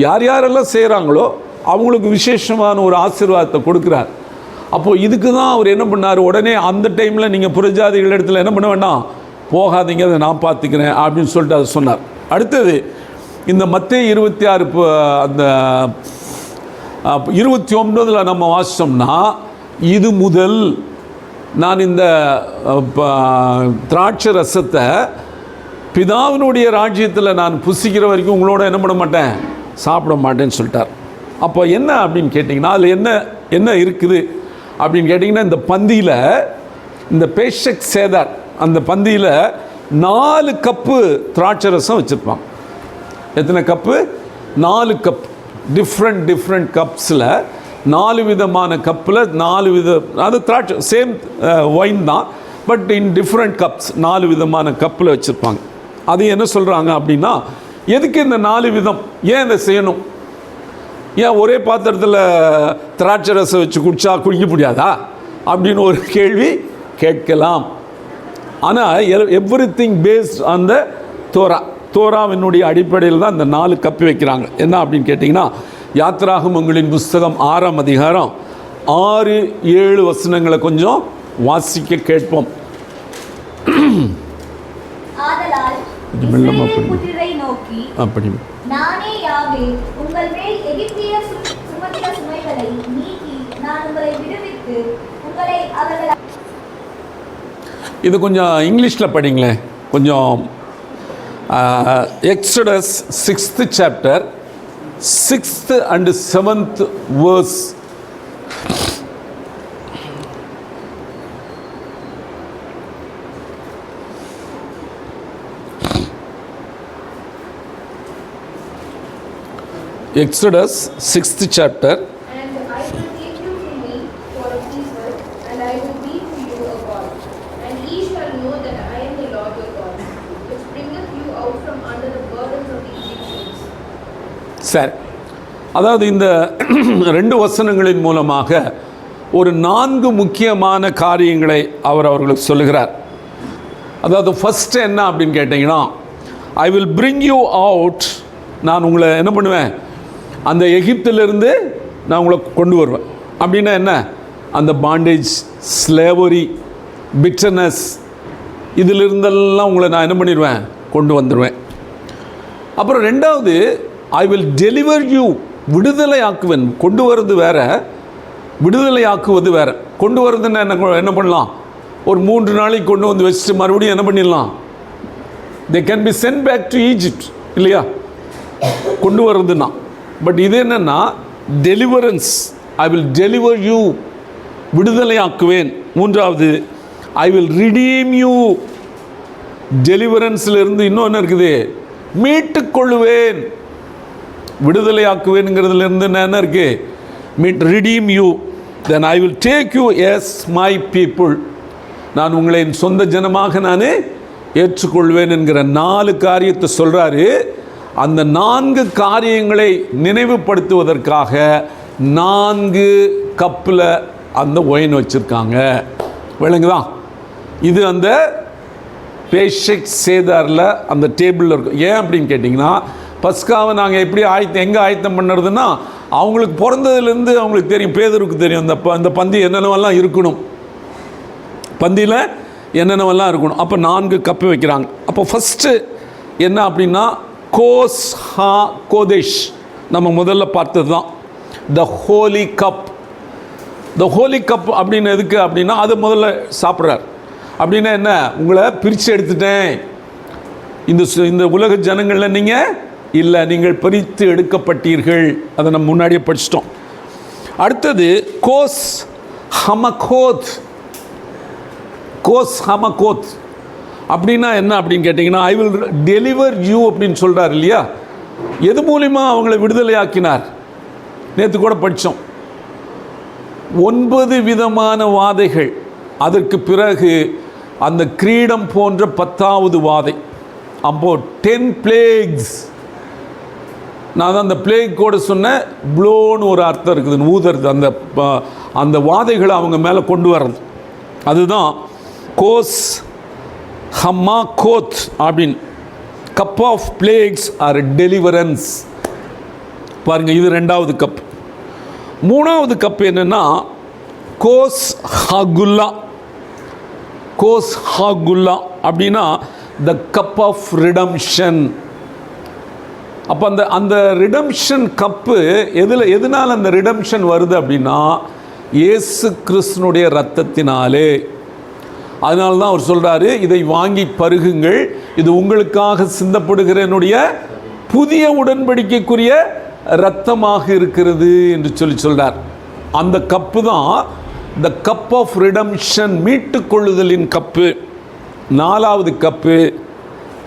யார் யாரெல்லாம் செய்கிறாங்களோ அவங்களுக்கு விசேஷமான ஒரு ஆசீர்வாதத்தை கொடுக்குறார். அப்போது இதுக்கு தான் அவர் என்ன பண்ணார், உடனே அந்த டைமில் நீங்கள் புறஜாதிகள் இடத்துல என்ன பண்ண வேண்டாம், போகாதீங்க, அதை நான் பார்த்துக்கிறேன் அப்படின்னு சொல்லிட்டு அதை சொன்னார். அடுத்தது இந்த மத்தேயு 26 அந்த 29 நம்ம வாசித்தோம்னா, இது முதல் நான் இந்த திராட்சை ரசத்தை பிதாவினுடைய ராஜ்யத்தில் நான் புசிக்கிற வரைக்கும் உங்களோட என்ன பண்ண மாட்டேன், சாப்பிட மாட்டேன்னு சொல்லிட்டார். அப்போ என்ன அப்படின்னு கேட்டிங்கன்னா, அதில் என்ன இருக்குது அப்படின்னு கேட்டிங்கன்னா, இந்த பந்தியில், இந்த பேஷக் சேதார் அந்த பந்தியில் 4 கப்பு திராட்சை ரசம் வச்சுருப்பாங்க. எத்தனை கப்பு? 4 கப். டிஃப்ரெண்ட் கப்ஸில் 4 விதமான கப்பில் 4 வித, அது திராட்சை சேம் ஒயின் தான், பட் இன் டிஃப்ரெண்ட் கப்ஸ் 4 விதமான கப்பில் வச்சுருப்பாங்க. அது என்ன சொல்கிறாங்க அப்படின்னா, எதுக்கு இந்த 4 விதம், ஏன் இதை செய்யணும், ஏன் ஒரே பாத்திரத்தில் திராட்சை ரசம் வச்சு குடிக்க முடியாதா அப்படின்னு ஒரு கேள்வி கேட்கலாம். ஆனால் எவ்ரிதிங் பேஸ்ட் ஆன் த தோராவினுடைய அடிப்படையில் தான் இந்த 4 கப்பி வைக்கிறாங்க. என்ன அப்படின்னு கேட்டிங்கன்னா, யாத்ராகமங்களின் புஸ்தகம் 6ஆம் அதிகாரம் 6-7 வசனங்களை கொஞ்சம் வாசிக்க கேட்போம். அப்படி நானே யாவே உங்கள் மேல் எகிப்தியர் சுமத்திய சுமைகளை நீக்கி நான் உங்களை விடுவித்து உங்களை அவர்கள். இது கொஞ்சம் இங்கிலீஷில் படிங்களேன் கொஞ்சம். Exodus 6th chapter 6th and 7th verse. Exodus 6th chapter. And I will take you to me for a people, and I will be to you a God. And ye shall know that I am the Lord your God, which bringeth you out from under the burdens of the Egyptians. சரி, அதாவது இந்த 2 வசனங்களின் மூலமாக ஒரு 4 முக்கியமான காரியங்களை அவர்களுக்கு சொல்லுகிறார். அதாவது ஃபஸ்ட்டு என்ன அப்படின்னு கேட்டிங்கன்னா, I will bring you out, நான் உங்களை என்ன பண்ணுவேன், அந்த எகிப்திலிருந்து நான் உங்களை கொண்டு வருவேன். அப்படின்னா என்ன, அந்த பாண்டேஜ், ஸ்லேவரி, பிட்டர்னஸ், இதிலிருந்தெல்லாம் உங்களை நான் என்ன பண்ணிடுவேன், கொண்டு வந்துடுவேன். அப்புறம் 2வது, ஐ வில் டெலிவர் யூ, விடுதலை ஆக்குவேன். கொண்டு வர்றது வேற, விடுதலையாக்குவது வேறு. கொண்டு வரதுன்னு என்ன பண்ணலாம், ஒரு 3 நாளைக்கு கொண்டு வந்து வச்சுட்டு மறுபடியும் என்ன பண்ணிடலாம், they can be sent back to Egypt இல்லையா, கொண்டு வர்றதுன்னா. பட் இது என்னென்னா deliverance, I will deliver you, விடுதலையாக்குவேன். 3வது ஐ வில் ரிடீம் யூ, டெலிவரன்ஸில் இன்னொன்று இருக்குது, மீட்டு கொள்ளுவேன். விடுதலையாக்குவேனுங்கிறதுலேருந்து என்ன இருக்குது, redeem you. Then I will take you as my people, நான் உங்களை என் சொந்த ஜனமாக நான் ஏற்றுக்கொள்வேன் என்கிற 4 காரியத்தை சொல்கிறாரு. அந்த 4 காரியங்களை நினைவுபடுத்துவதற்காக 4 கப்பில் அந்த ஒயின் வச்சுருக்காங்க. விளங்குதான்? இது அந்த பேஷக் சேதாரில் அந்த டேபிளில் இருக்கும். ஏன் அப்படின்னு கேட்டிங்கன்னா, பஸ்காவை நாங்கள் எப்படி எங்கே ஆயத்தம் பண்ணுறதுன்னா, அவங்களுக்கு பிறந்ததுலேருந்து அவங்களுக்கு தெரியும், பேதருக்கு தெரியும் அந்த பந்தி என்னென்னவெல்லாம் இருக்கணும், பந்தியில் என்னென்னவெல்லாம் இருக்கணும். அப்போ 4 கப்பு வைக்கிறாங்க. அப்போ ஃபஸ்ட்டு என்ன அப்படின்னா கோஸ் ஹா கோதேஷ், நம்ம முதல்ல பார்த்தது தான் த ஹோலி கப். த ஹோலி கப் அப்படின்னு எதுக்கு அப்படின்னா, அது முதல்ல சாப்பிட்றார். அப்படின்னா என்ன, உங்களை பிரித்து எடுத்துட்டேன், இந்த உலக ஜனங்களில் நீங்கள் இல்லை, நீங்கள் பிரித்து எடுக்கப்பட்டீர்கள். அதை நம்ம முன்னாடியே படிச்சிட்டோம். அடுத்தது கோஸ் ஹமகோத். கோஸ் ஹமகோத் அப்படின்னா என்ன அப்படின்னு கேட்டிங்கன்னா, ஐ வில் டெலிவர் யூ அப்படின்னு சொல்கிறார் இல்லையா. எது மூலிமா அவங்கள விடுதலையாக்கினார், நேற்று கூட படித்தோம். 9 விதமான வாதைகள், அதற்கு பிறகு அந்த கிரீடம் போன்ற 10வது வாதை. அப்போ 10 பிளேக்ஸ். நான் தான் அந்த பிளேக் கூட சொன்னேன், ப்ளோன்னு ஒரு அர்த்தம் இருக்குது, ஊதுறது. அந்த வாதைகளை அவங்க மேலே கொண்டு வர்றது, அதுதான் கோஸ் ஹம்மா கோத் அப்படின்னு. Cup of plagues or deliverance. பாருங்கள், இது 2வது கப். 3வது கப் என்னென்னா கோஸ் ஹகுல்லா. கோஸ் ஹகுல்லா அப்படின்னா த கப் ஆஃப் ரிடம்ஷன். அப்போ அந்த ரிடம்ஷன் கப்பு எதனால் அந்த ரிடம்ஷன் வருது அப்படின்னா, இயேசு கிறிஸ்துனுடைய இரத்தத்தினாலே. அதனால தான் அவர் சொல்கிறாரு, இதை வாங்கி பருகுங்கள், இது உங்களுக்காக சிந்தப்படுகிற என்னுடைய புதிய உடன்படிக்கைக்குரிய இரத்தமாக இருக்கிறது என்று சொல்கிறார். அந்த கப்பு தான் த கப் ஆஃப் ரிடம்ஷன், மீட்டுக்கொள்ளுதலின் கப்பு. 4வது கப்பு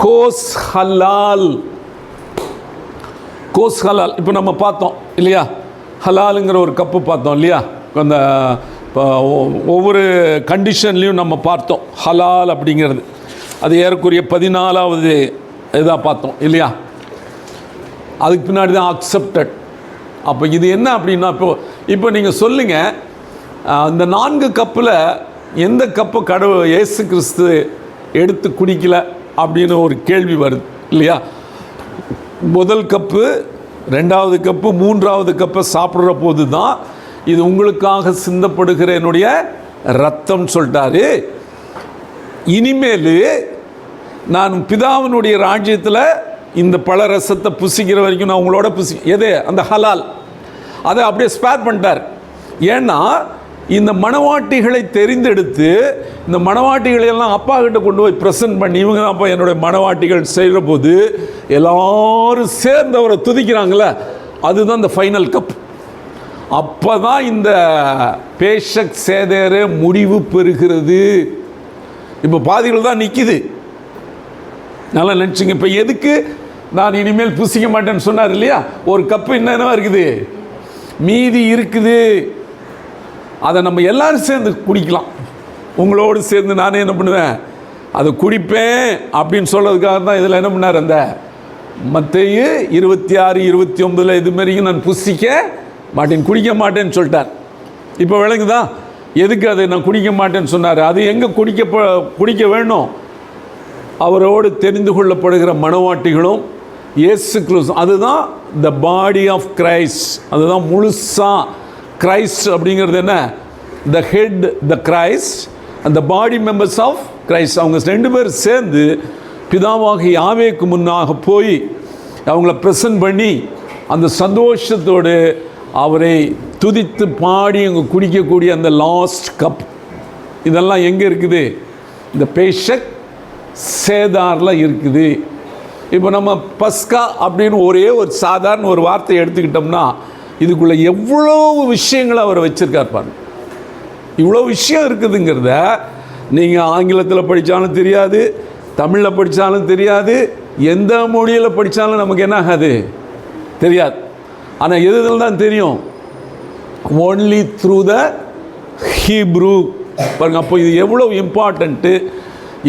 கோஸ் ஹலால். கோஸ் ஹலால் இப்போ நம்ம பார்த்தோம் இல்லையா, ஹலாலுங்கிற ஒரு கப்பு பார்த்தோம் இல்லையா, அந்த ஒவ்வொரு கண்டிஷன்லேயும் நம்ம பார்த்தோம் ஹலால் அப்படிங்கிறது. அது ஏறக்குரிய 14வது இதாக பார்த்தோம் இல்லையா. அதுக்கு பின்னாடி தான் அக்செப்டட். அப்போ இது என்ன அப்படின்னா, இப்போ நீங்கள் சொல்லுங்கள், அந்த 4 கப்பில் எந்த கப்பு இயேசு கிறிஸ்து எடுத்து குடிக்கல அப்படின்னு ஒரு கேள்வி வருது இல்லையா. முதல் கப்பு, 2வது கப்பு, 3வது கப்பை சாப்பிட்ற போது தான் இது உங்களுக்காக சிந்தப்படுகிற என்னுடைய ரத்தம் சொல்லிட்டாரு. இனிமேல் நான் பிதாவினுடைய ராஜ்யத்தில் இந்த பல ரசத்தை புசிக்கிற வரைக்கும் நான் உங்களோட எது அந்த ஹலால், அதை அப்படியே ஸ்பேர் பண்ணிட்டார். ஏன்னா இந்த மணவாட்டிகளை தெரிந்தெடுத்து இந்த மணவாட்டிகளை எல்லாம் அப்பா கிட்ட கொண்டு போய் ப்ரெசென்ட் பண்ணி, இவங்க தான் அப்பா என்னுடைய மணவாட்டிகள் செய்கிற போது எல்லாரும் சேர்ந்து அவரை துதிக்கிறாங்களே, அதுதான் இந்த ஃபைனல் கப். அப்போ தான் இந்த பேஷக் சேதேர முடிவு பெறுகிறது. இப்போ பாதிகள் தான் நிற்கிது. நல்லா நினச்சிங்க. இப்போ எதுக்கு நான் இனிமேல் புசிக்க மாட்டேன்னு சொன்னார் இல்லையா, ஒரு கப்பு என்னென்னவா இருக்குது, மீதி இருக்குது. அதை நம்ம எல்லோரும் சேர்ந்து குடிக்கலாம். உங்களோடு சேர்ந்து நானே என்ன பண்ணுவேன், அதை குடிப்பேன் அப்படின்னு சொல்கிறதுக்காக தான் இதில் என்ன பண்ணார், அந்த மத்தேயு 26-29 இதுமாரியும் நான் புசிக்க மாட்டேன், குடிக்க மாட்டேன்னு சொல்லிட்டார். இப்போ விளங்குதா எதுக்கு அதை நான் குடிக்க மாட்டேன்னு சொன்னார். அது எங்கே குடிக்க வேணும், அவரோடு தெரிந்து கொள்ளப்படுகிற மணவாட்டிகளும் இயேசு கிறிஸ்து. அதுதான் த பாடி ஆஃப் கிரைஸ்ட். அதுதான் முழுசாக கிரைஸ்ட் அப்படிங்கிறது என்ன, the head the Christ and the body members of Christ. அவங்க 2 பேர் சேர்ந்து பிதாவாகி யாவேக்கு முன்னாக போய் அவங்கள ப்ரெசன்ட் பண்ணி அந்த சந்தோஷத்தோடு அவரை துதித்து பாடி அங்கே குடிக்கக்கூடிய அந்த லாஸ்ட் கப், இதெல்லாம் எங்கே இருக்குது? இந்த பேஷக் சேதாரில் இருக்குது. இப்போ நம்ம பஸ்கா அப்படின்னு ஒரே ஒரு சாதாரண ஒரு வார்த்தையை எடுத்துக்கிட்டோம்னா இதுக்குள்ளே எவ்வளோ விஷயங்களை அவர் வச்சுருக்கார் பாருங்க. இவ்வளோ விஷயம் இருக்குதுங்கிறத நீங்கள் ஆங்கிலத்தில் படித்தாலும் தெரியாது, தமிழில் படித்தாலும் தெரியாது, எந்த மொழியில் படித்தாலும் நமக்கு என்ன ஆகாது, தெரியாது. ஆனால் எதுல தான் தெரியும்? Only through the Hebrew. பாருங்க, அப்போ இது எவ்வளோ இம்பார்ட்டண்ட்டு,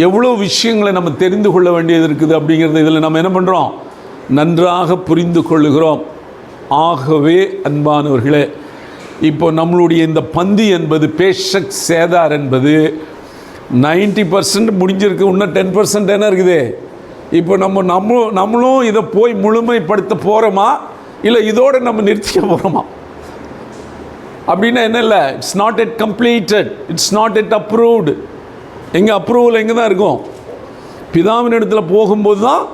எவ்வளோ விஷயங்களை நம்ம தெரிந்து கொள்ள வேண்டியது இருக்குது அப்படிங்கிறது இதில் நம்ம என்ன பண்ணுறோம்? நன்றாக புரிந்து கொள்ளுகிறோம். ஆகவே அன்பானவர்களே, இப்போ நம்மளுடைய இந்த பந்தி என்பது, பேஷக் சேதார் என்பது 90% முடிஞ்சிருக்கு. இன்னும் 10% என்ன இருக்குது? இப்போ நம்மளும் இதை போய் முழுமைப்படுத்த போகிறோமா, இல்லை இதோடு நம்ம நிறுத்திக்க போகிறோமா அப்படின்னா என்ன? இல்லை, it's not yet completed, it's not yet approved. எங்கே அப்ரூவல் எங்கே தான் இருக்கும்? பிதாவின் இடத்துல போகும்போது தான்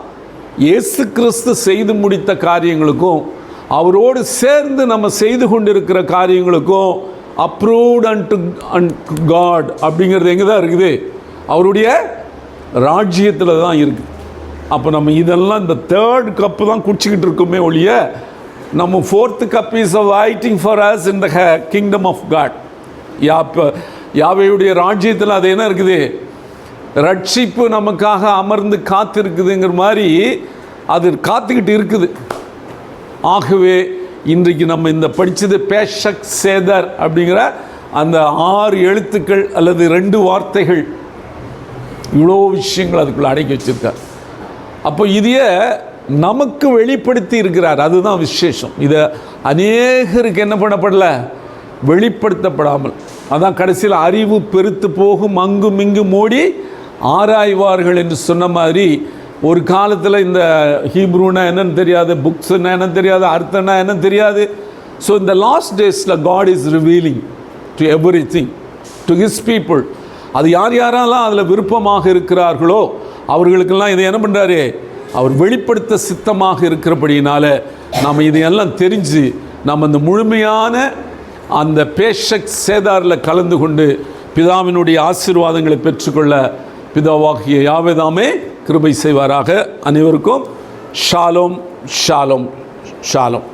இயேசு கிறிஸ்து செய்து முடித்த காரியங்களுக்கும் அவரோடு சேர்ந்து நம்ம செய்து கொண்டிருக்கிற காரியங்களுக்கும் அப்ரூவ்ட் அண்ட் காட் அப்படிங்கிறது எங்கே தான் இருக்குது? அவருடைய ராஜ்யத்தில் தான் இருக்குது. அப்போ நம்ம இதெல்லாம் இந்த 3rd கப்பு தான் குடிச்சிக்கிட்டு இருக்கோமே ஒழிய, நம்ம 4th cup is waiting for us in the kingdom of God. யாவையுடைய ராஜ்யத்தில் அது என்ன இருக்குது? ரட்சிப்பு நமக்காக அமர்ந்து காத்திருக்குதுங்கிற மாதிரி அது காத்துக்கிட்டு இருக்குது. ஆகவே இன்றைக்கு நம்ம இந்த படித்தது பேஷக் சேதர் அப்படிங்கிற அந்த 6 எழுத்துக்கள் அல்லது 2 வார்த்தைகள், இவ்வளோ விஷயங்கள் அதுக்குள்ளே அடக்கி வச்சிருக்கார். அப்போ இதையே நமக்கு வெளிப்படுத்தி இருக்கிறார், அதுதான் விசேஷம். இதை அநேகருக்கு என்ன பண்ணப்படலை? வெளிப்படுத்தப்படாமல். அதான் கடைசியில் அறிவு பெருத்து போகும், அங்கும் இங்கும் ஓடி ஆராய்வார்கள் என்று சொன்ன மாதிரி, ஒரு காலத்தில் இந்த ஹீப்ரூனா என்னன்னு தெரியாது, புக்ஸ்னா என்ன தெரியாது, அர்த்தம்னா என்ன தெரியாது. ஸோ இந்த லாஸ்ட் டேஸில் God is revealing to everything to his people. அது யாரெல்லாம் அதில் விருப்பமாக இருக்கிறார்களோ அவர்களுக்கெல்லாம் இதை என்ன பண்ணுறாரு? அவர் வெளிப்படுத்த சித்தமாக இருக்கிறபடியினால நாம் இதையெல்லாம் தெரிஞ்சு நம்ம இந்த முழுமையான அந்த பேஷக் சேதாரில் கலந்து கொண்டு பிதாவினுடைய ஆசீர்வாதங்களை பெற்றுக்கொள்ள பிதாவாகிய யாவே தாமே கிருபை செய்வாராக. அனைவருக்கும் ஷாலோம் ஷாலோம் ஷாலோம்.